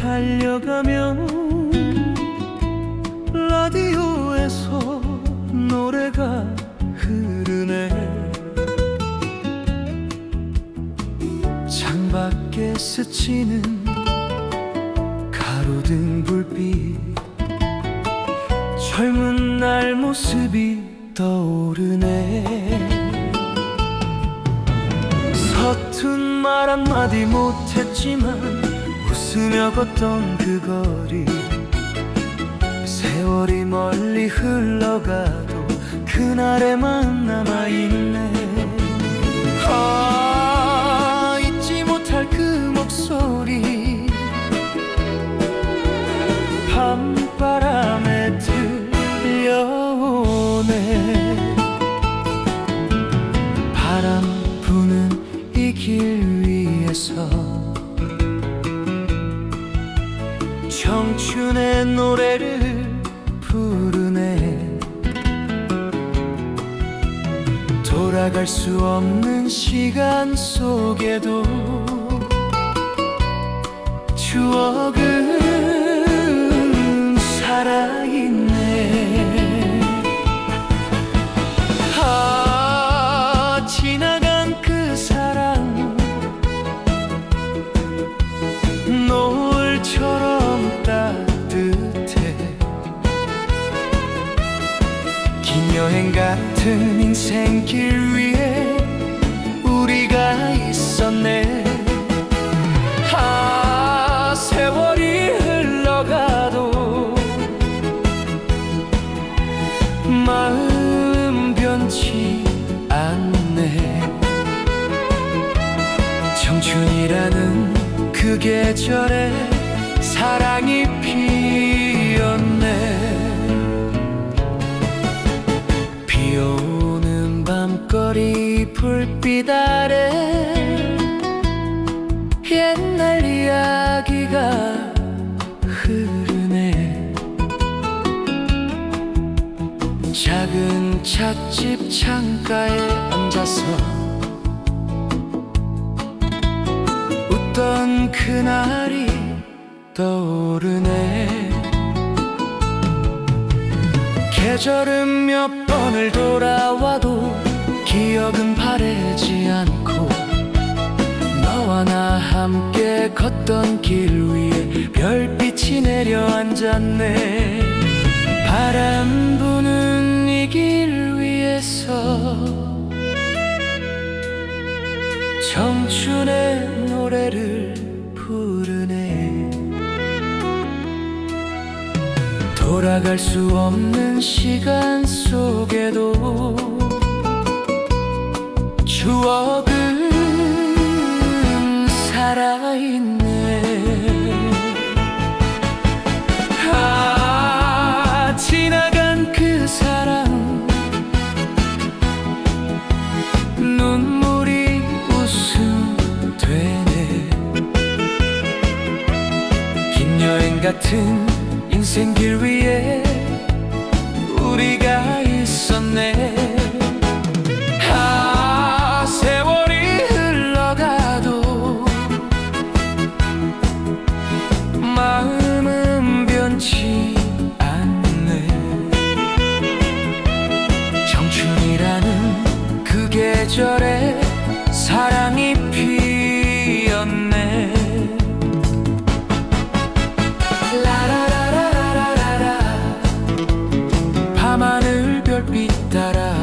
달려가면 라디오에서 노래가 흐르네. 창밖에 스치는 가로등 불빛, 젊은 날 모습이 떠오르네. 서툰 말 한마디 못했지만 웃으며 걷던 그 거리, 세월이 멀리 흘러가도 그날에만 남아있네. 잊지 못할 그 목소리, 밤바람에 들려오네. 바람 부는 이 길 위에서 청춘의 노래를 부르네. 돌아갈 수 없는 시간 속에도 추억은 살아있네. 지나간 그 사랑 노을처럼 따뜻해. 긴 여행 같은 인생길 위에 우리가 있었네. 세월이 흘러가도 마음 변치 않네. 청춘이라는 그 계절에 사랑이 피었네. 비오는 밤거리 불빛 아래 옛날 이야기가 흐르네. 작은 찻집 창가에 앉아서 웃던 그날이 떠오르네. 계절은 몇 번을 돌아와도 기억은 바래지 않고, 너와 나 함께 걷던 길 위에 별빛이 내려앉았네. 바람 부는 이 길 위에서 청춘의 노래를 부르네. 돌아갈 수 없는 시간 속에도 추억은 살아있네. 지나간 그 사랑 눈물이 웃음 되네. 긴 여행 같은 인생길 위에 우리가 있었네. 세월이 흘러가도 마음은 변치 않네. 청춘이라는 그 계절에 사랑이 피었네. 라라라라라라라, 밤하늘 별빛 따라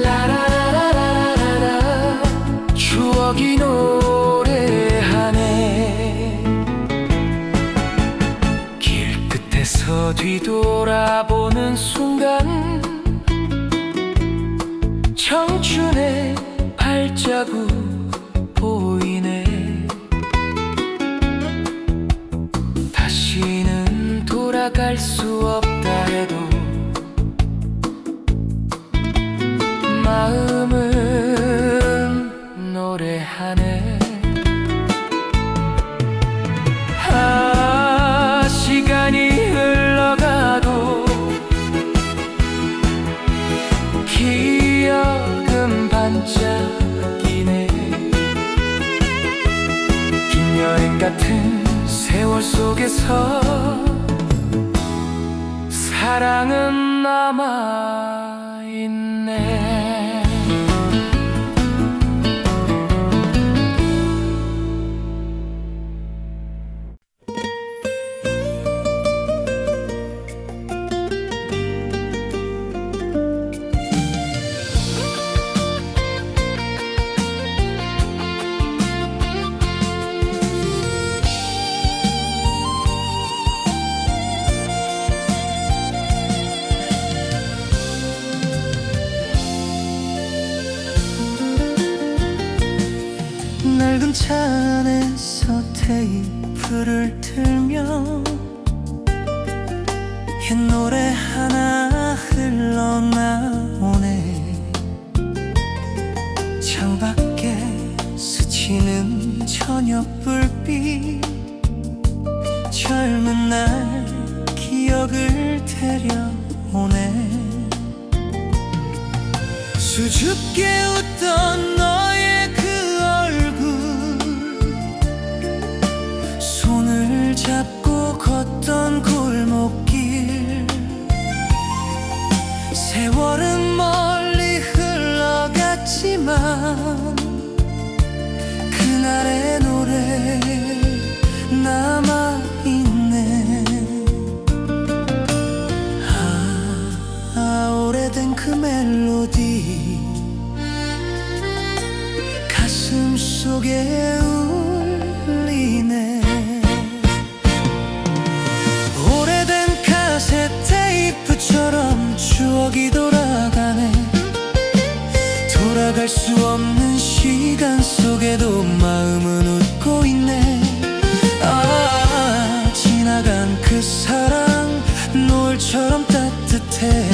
라라라라라라, 추억이 노래하네. 길 끝에서 뒤돌아보는 순간 청춘의 발자국 보이네. 다시는 돌아갈 수 없다 해도 마음은 노래하네. 시간이 흘러가도 기억은 반짝이네. 긴 여행 같은 속에서 사랑은 남아있네. 낡은 차 안에서 테이프를 틀며 옛 노래 하나 흘러나오네. 창밖에 스치는 저녁 불빛, 젊은 날 기억을 데려오네. 수줍게 웃던 너의 그 얼굴, 손을 잡고 걷던 골목길, 세월은 멀리 흘러갔지만 그날의 노래 남아있네. 오래된 그 멜로디 가슴 속에 울리네. 오래된 카세트 테이프처럼 추억이 돌아가네. 돌아갈 수 없는 시간 속에도 마음은 웃고 있네. 지나간 그 사랑 노을처럼 따뜻해.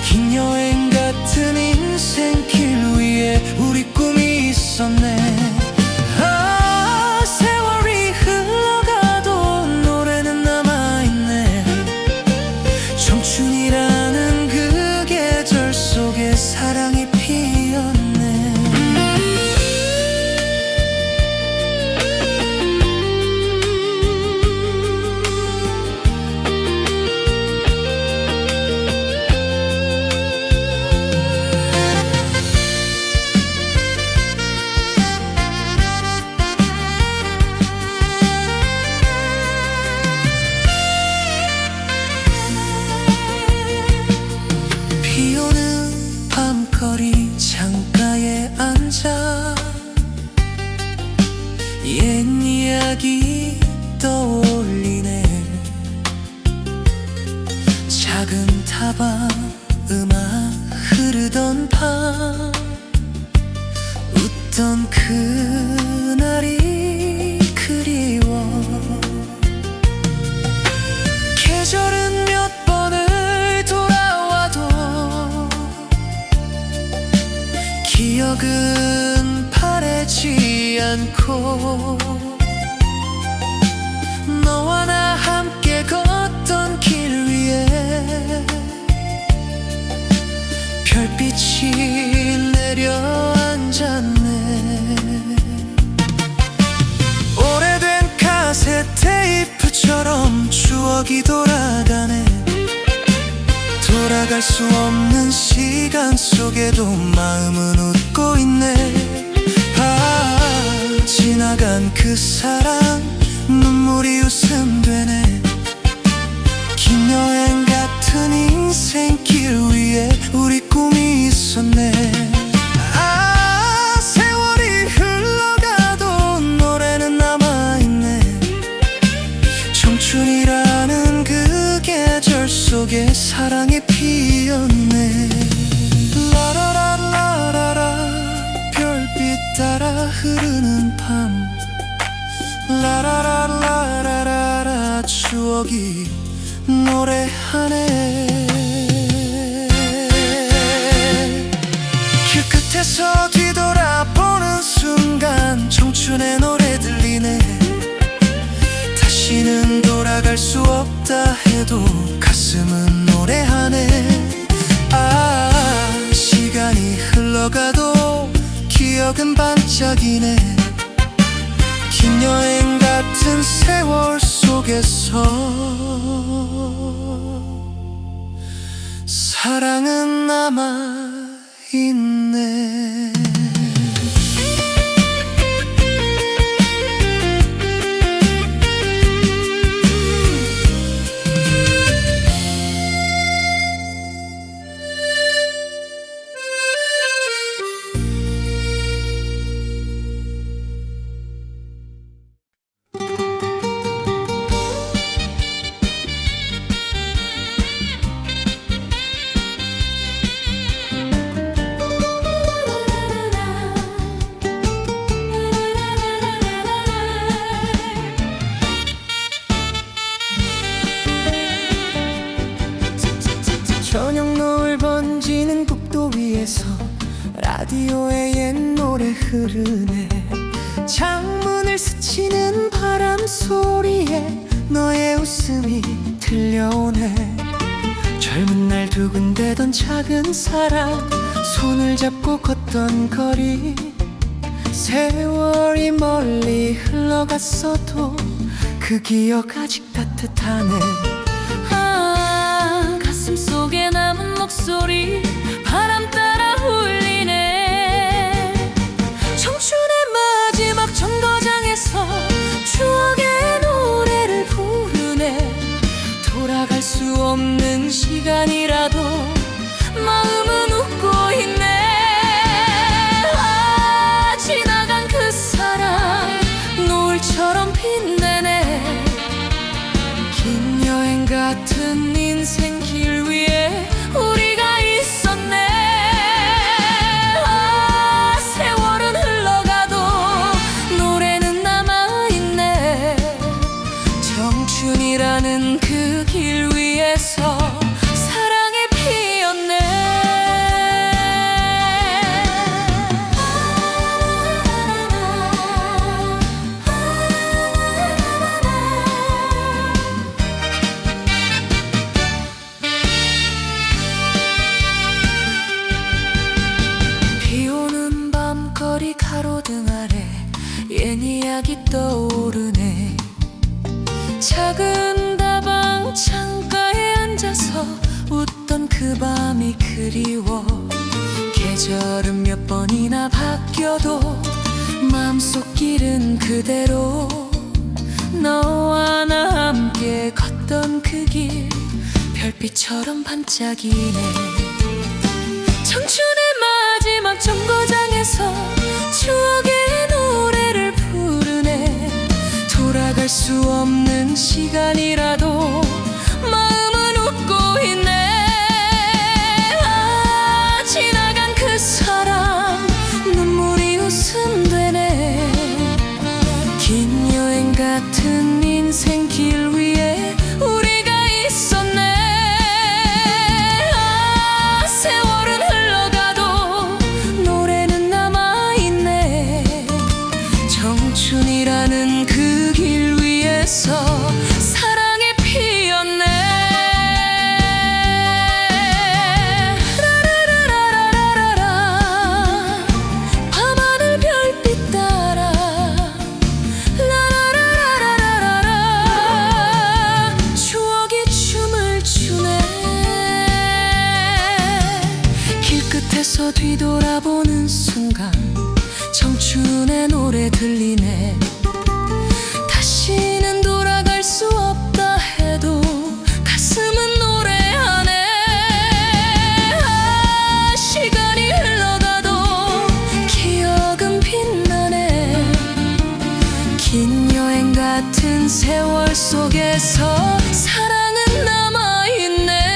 긴 여행 같은 인생길 위에 우리 꿈이 있었네. 세월이 흘러가도 노래는 남아있네. 청춘이라는 그 계절 속에 사랑이 피었네. 비오는 밤거리 창가에 앉아 옛 이야기 떠올리네. 작은 타방 음악 흐르던 밤, 웃던 그날이 그리워. 계절은 몇 번을 돌아와도 기억은 바래지 않고, 너와 나 함께 걷던 길 위에 별빛이 내려앉았네. 오래된 카세트 테이프처럼 추억이 돌아가네. 돌아갈 수 없는 시간 속에도 마음은 웃고 있네. 지나간 그 사랑 눈물이 웃음 되네. 긴 여행 같은 인생길 위에 우리 꿈이 있었네. 세월이 흘러가도 노래는 남아있네. 청춘이라는 그 계절 속에 사랑이 피었네. 라라라라라라, 별빛 따라 흐르는 밤, 라라라라라라, 추억이 노래하네. 길 끝에서 뒤돌아보는 순간 청춘의 노래 들리네. 다시는 돌아갈 수 없다 해도 가슴은 노래하네. 시간이 흘러가도 기억은 반짝이네. 긴 여행 같은 세월 속 속에서 사랑은 남아있네. 저녁 노을 번지는 국도 위에서 라디오에 옛 노래 흐르네. 창문을 스치는 바람 소리에 너의 웃음이 들려오네. 젊은 날 두근대던 작은 사랑, 손을 잡고 걷던 거리. 세월이 멀리 흘러갔어도 그 기억 아직 따뜻하네. 속에 남은 목소리 바람 따라 울리네. 청춘의 마지막 정거장에서 추억의 노래를 부르네. 돌아갈 수 없는 시간이라도 마음은 웃고 있네. 지나간 그 사랑 노을처럼 빛내네. 긴 여행 같은 인생 길 위에 우리가 있었네. 세월은 흘러가도 노래는 남아있네. 청춘이라는 그 길 위에서 사랑이 피었네. 거리 가로등 아래 옛 이야기 떠오르네. 작은 다방 창가에 앉아서 웃던 그 밤이 그리워. 계절은 몇 번이나 바뀌어도 마음속 길은 그대로. 너와 나 함께 걷던 그 길 별빛처럼 반짝이네. 청춘의 마지막 정거장에서 추억의 노래를 부르네. 돌아갈 수 없는 시간이라도 마음은 웃고 있네. 지나간 그 사람 눈물이 웃음 되네. 긴 여행 같은 인생 길 위에 우리가 있었네. 청춘이라는 그 길 위에서 사랑이 피었네. 라라라라라라라 밤하늘 별빛 따라. 라라라라라라라 추억이 춤을 추네. 길끝에서 뒤돌아보는 순간 청춘의 노래 들리네. 다시는 돌아갈 수 없다 해도 가슴은 노래하네. 시간이 흘러가도 기억은 빛나네. 긴 여행 같은 세월 속에서 사랑은 남아있네.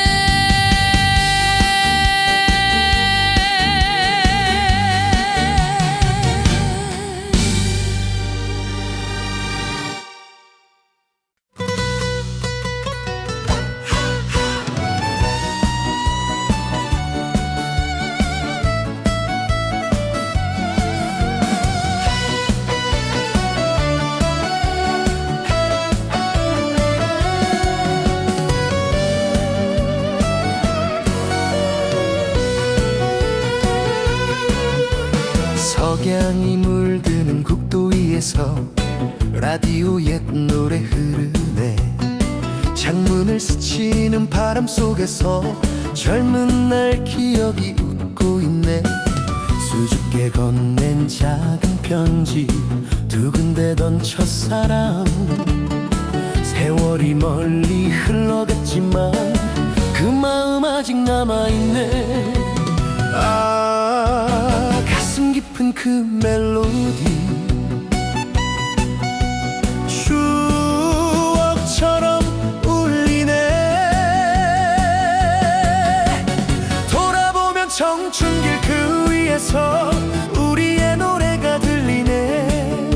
석양이 물드는 국도 위에서 라디오 옛 노래 흐르네. 창문을 스치는 바람 속에서 젊은 날 기억이 웃고 있네. 수줍게 건넨 작은 편지, 두근대던 첫사랑. 세월이 멀리 흘러갔지만 그 마음 아직 남아있네. 아, 가슴 깊은 그 멜로디, 추억처럼 울리네. 돌아보면 청춘길 그 위에서 우리의 노래가 들리네.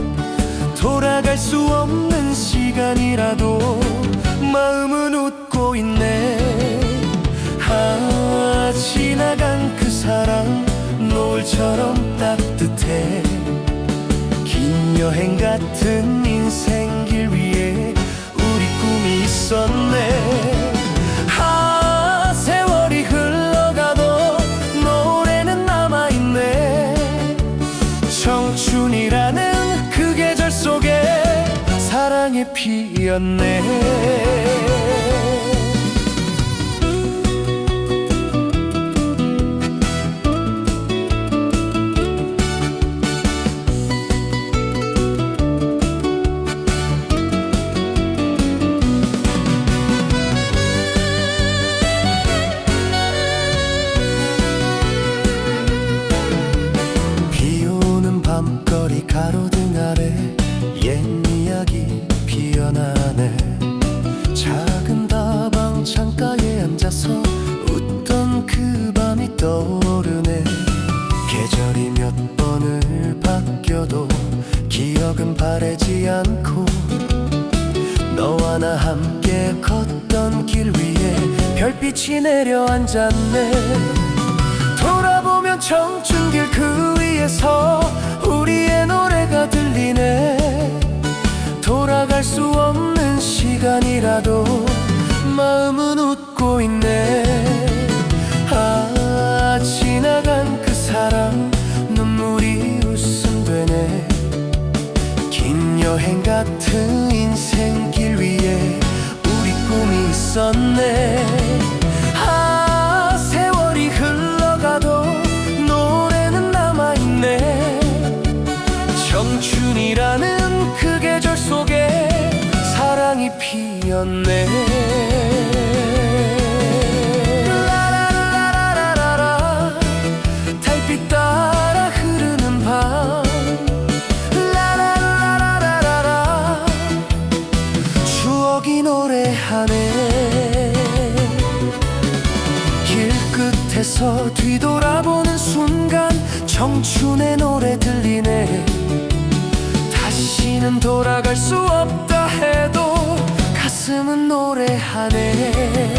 돌아갈 수 없는 시간이라도 마음은 웃고 있네. 아, 지나간 그 사랑 노을처럼 따뜻해. 긴 여행 같은 인생길 위에 우리 꿈이 있었네. 아, 세월이 흘러가도 노래는 남아있네. 청춘이라는 그 계절 속에 사랑이 피었네. 밤거리 가로등 아래 옛 이야기 피어나네. 작은 다방 창가에 앉아서 웃던 그 밤이 떠오르네. 계절이 몇 번을 바뀌어도 기억은 바래지 않고, 너와 나 함께 걷던 길 위에 별빛이 내려앉았네. 돌아보면 청춘길 그 위에서 우리의 노래가 들리네. 돌아갈 수 없는 시간이라도 마음은 웃고 있네. 아, 지나간 그 사랑 눈물이 웃음 되네. 긴 여행 같은 인생길 위에 우리 꿈이 있었네. 아, 세월이 흘러가도 노래는 남아있네. 청춘이라는 그 계절 속에 사랑이 피었네. 라라라라라라, 달빛 따라 흐르는 밤. 라라라라라라, 추억이 노래하네. 길끝에서 뒤돌아보는 순간 청춘의 노래 들리네. 다시는 돌아갈 수 없다 해도 가슴은 노래하네.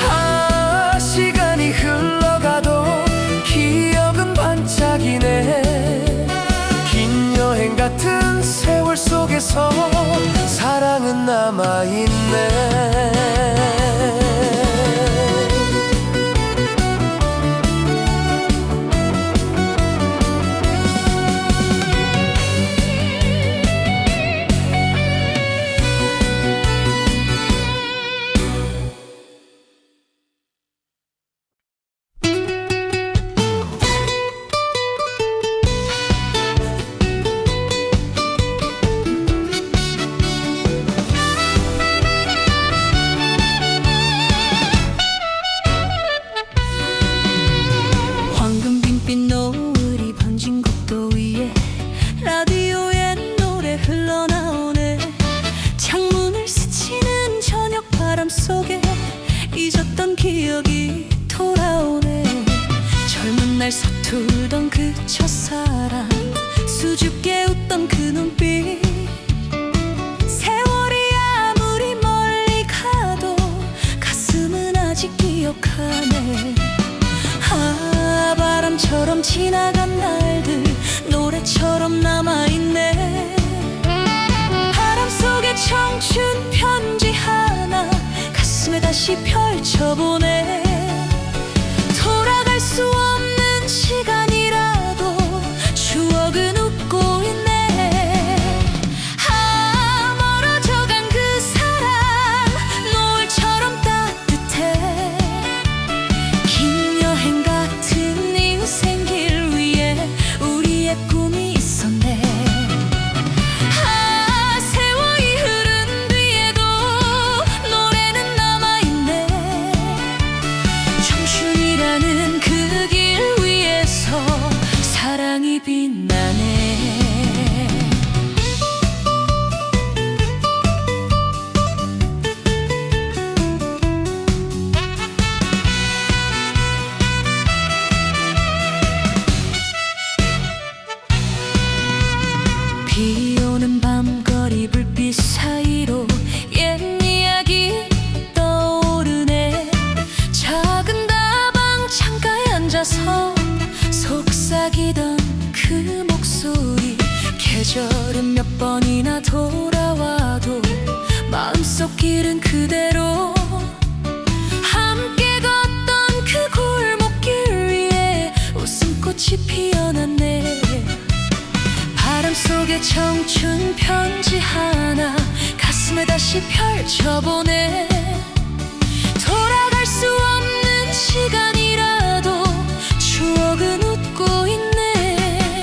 아, 시간이 흘러가도 기억은 반짝이네. 긴 여행 같은 세월 속에서 사랑은 남아있네. 서툴던 그 첫사랑, 수줍게 웃던 그 눈빛. 세월이 아무리 멀리 가도 가슴은 아직 기억하네. 아, 바람처럼 지나간 날들 노래처럼 남아있네. 바람 속에 청춘 편지 하나 가슴에 다시 펼쳐보네. 돌아갈 수 없는 시간이라도 추억은 웃고 있네. 아, 앉아서 속삭이던 그 목소리. 계절은 몇 번이나 돌아와도 마음속 길은 그대로. 함께 걷던 그 골목길 위에 웃음꽃이 피어났네. 바람 속에 청춘 편지 하나 가슴에 다시 펼쳐보네. 돌아갈 수 없는 시간이라도 추억은 웃고 있네.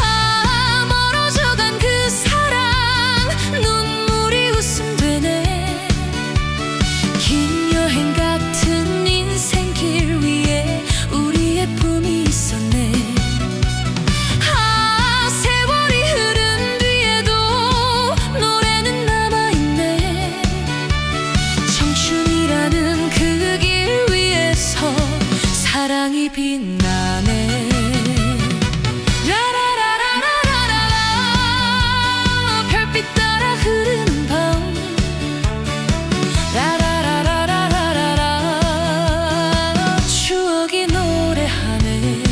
아, 멀어져간 그 사랑 눈물이 웃음 되네. 긴 여행 같은 인생길 위에 우리의 품이 있었네. 아, 세월이 흐른 뒤에도 노래는 남아있네. 청춘이라는 그 길 위에서 사랑이 빛나네. 라라라라라라라 별빛 따라 흐르는 밤. 라라라라라라라 추억이 노래하네.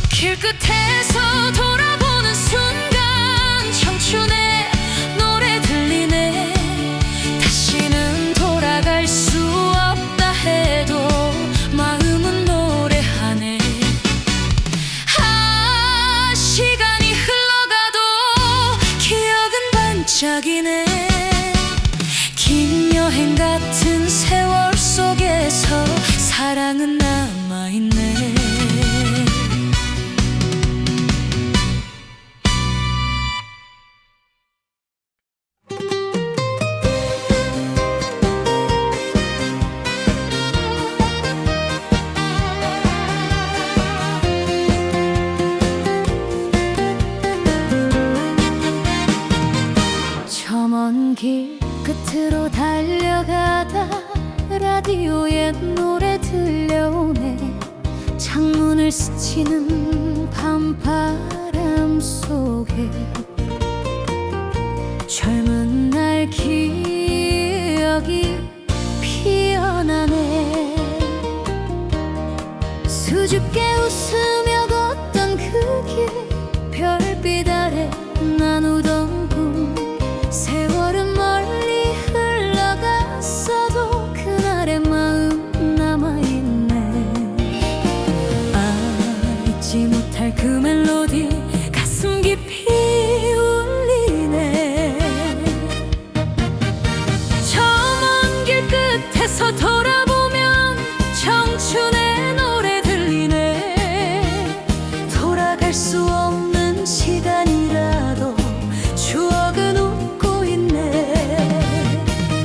길끝에서 돌아보는 순간 청춘의 노래 들리네. 다시는 돌아갈 수 없다 해도 마음은 노래하네. 아, 시간이 흘러가도 기억은 반짝이네. 긴 여행 같은 세월 속에서 사랑은 남아있네. 저 먼 길 끝으로 달려가다 라디오에 노래 들려오네. 창문을 스치는 밤바람 속에 젊은 날 기억이 피어나네. 수줍게 웃으며 걷던 그 길, 별빛 아래 나누던 꿈. 세월은 멀리 흘러갔어도 그날의 마음 남아있네. 아, 잊지 못할 그 멜로디 가슴 깊이 울리네. 저 먼 길 끝에서 돌아보면 청춘의 노래 들리네. 돌아갈 수 없는 시간이라도 추억은 웃고 있네.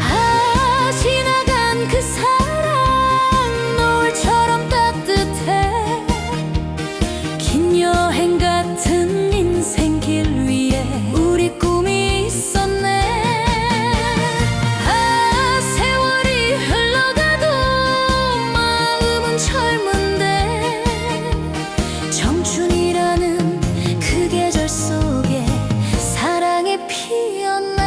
아, 지나간 그 사랑 노을처럼 따뜻해. 긴 여행 같은 인생길 위에 우리 꿈이 있었네. 아, 세월이 흘러가도 마음은 젊은데 청춘이라는 그 계절 속에 사랑이 피었네.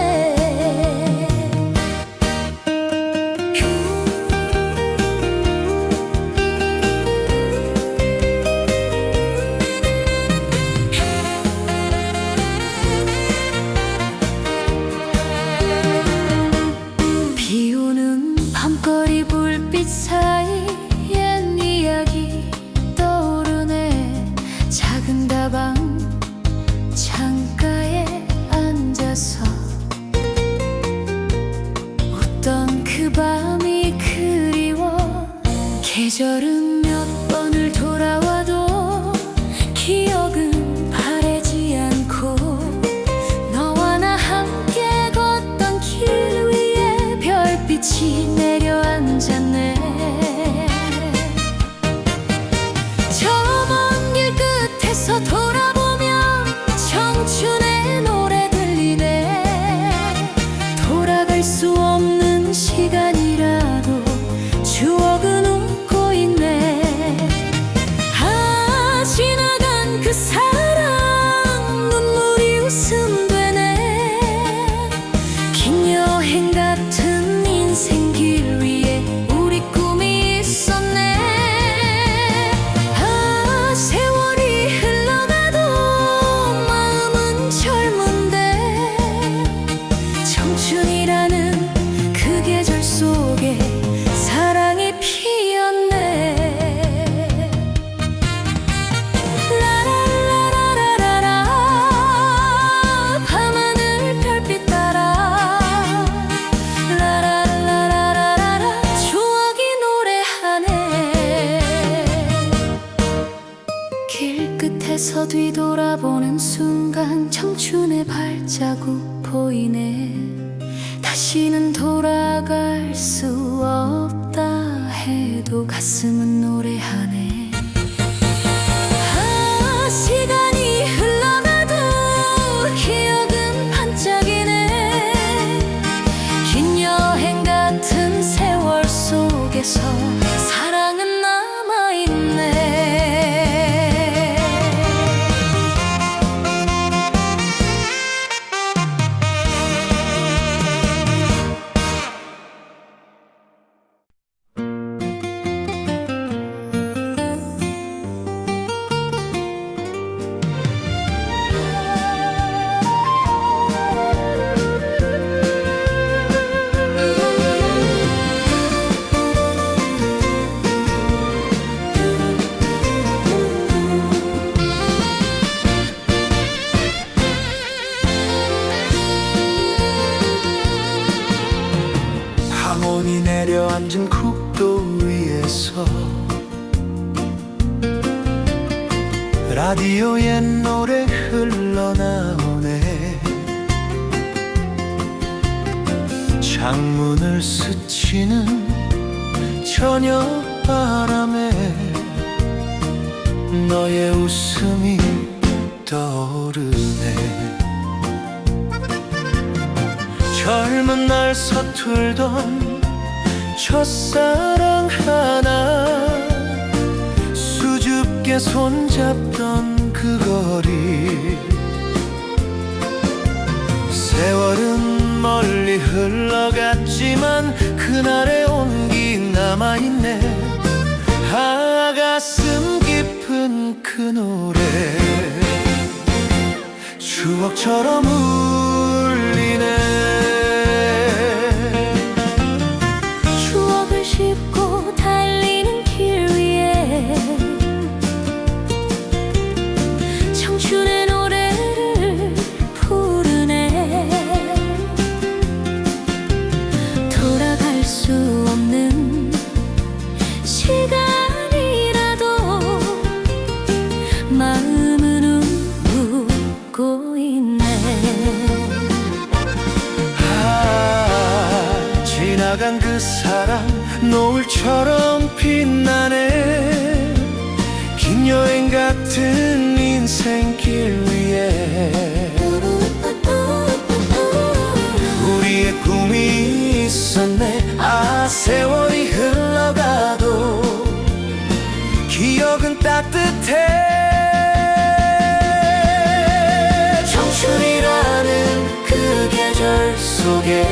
비 오는 밤거리 불빛 사이 옛 이야기 떠오르네. 작은 다방 창가에 앉아서 웃던 그 밤이 그리워. 계절은 몇 번을 돌아와도 기억은 바래지 않고. 너와 나 함께 걷던 길 위에 별빛이 내려앉았네. 저 먼 길 끝에서 돌아보면 청춘의 노래 들리네. 돌아갈 수 없는 시간이라도 추억은 웃고 있네. 아, 앞에서 뒤돌아보는 순간 청춘의 발자국 보이네. 다시는 돌아갈 수 없다 해도 가슴은 노래하네. 아, 시간이 흘러가도 기억은 반짝이네. 긴 여행 같은 세월 속에서 사랑은 남아있네. 황혼이 내려앉은 국도 위에서 라디오에 노래 흘러나오네. 창문을 스치는 저녁 바람에 너의 웃음이 떠오르네. 젊은 날 서툴던 첫사랑 하나, 수줍게 손잡던 그 거리. 세월은 멀리 흘러갔지만 그날의 온기 남아있네. 아, 가슴 깊은 그 노래 추억처럼 울리네. 추억을 싣고 달리는 길 위에 청춘의 노래를 부르네. 돌아갈 수 없는 시간이라도 마음은 웃고 있네. 지나간 그 사랑 노을처럼 빛나네. 긴 여행 같은 인생길 위에 우리의 꿈이 있었네. 아, 세월이 흘러가도 기억은 따뜻해. 청춘이라는 그 계절 속에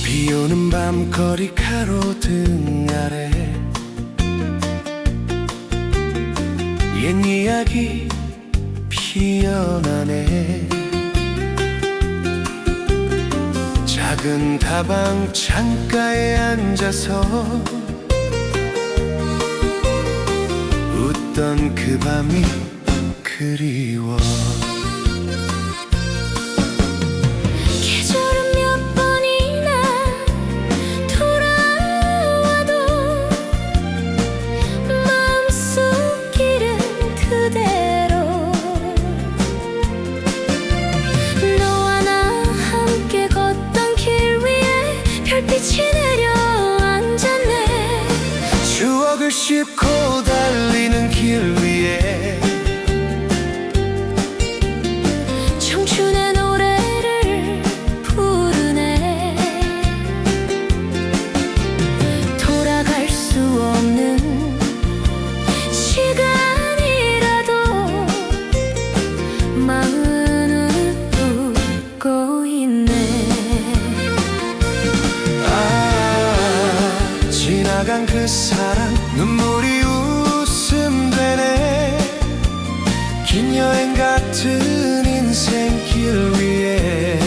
비오는 밤거리 가로등 아래 옛 이야기 피어나네. 작은 다방 창가에 앉아서 웃던 그 밤이 그리워. 계절은 몇 번이나 돌아와도 마음속 길은 그대로. 너와 나 함께 걷던 길 위에 별빛이 내려앉았네. 추억을 싣고 달리는 길 위에 청춘의 노래를 부르네. 돌아갈 수 없는 시간이라도 마음은 웃고 있네. 아, 지나간 그 사랑 눈물이 웃음 되네. 긴 여행 같은 인생길 위에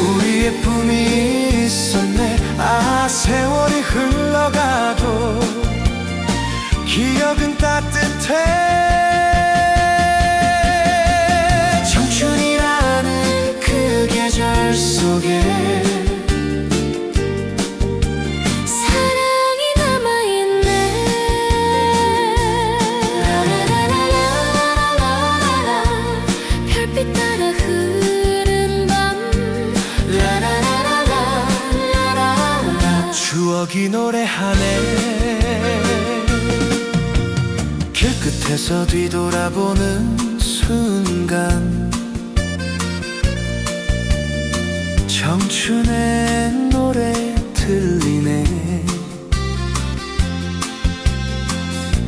우리의 꿈이 곁에서 뒤돌아보는 순간 청춘의 노래 들리네.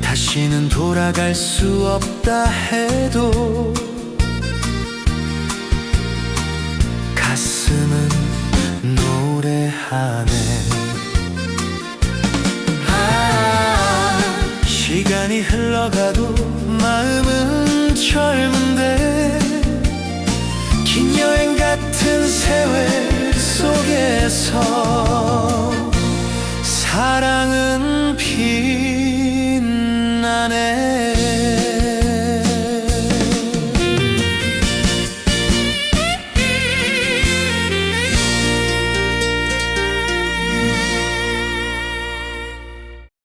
다시는 돌아갈 수 없다 해도 가슴은 노래하네. 시간이 흘러가도 마음은 젊은데 긴 여행 같은 세월 속에서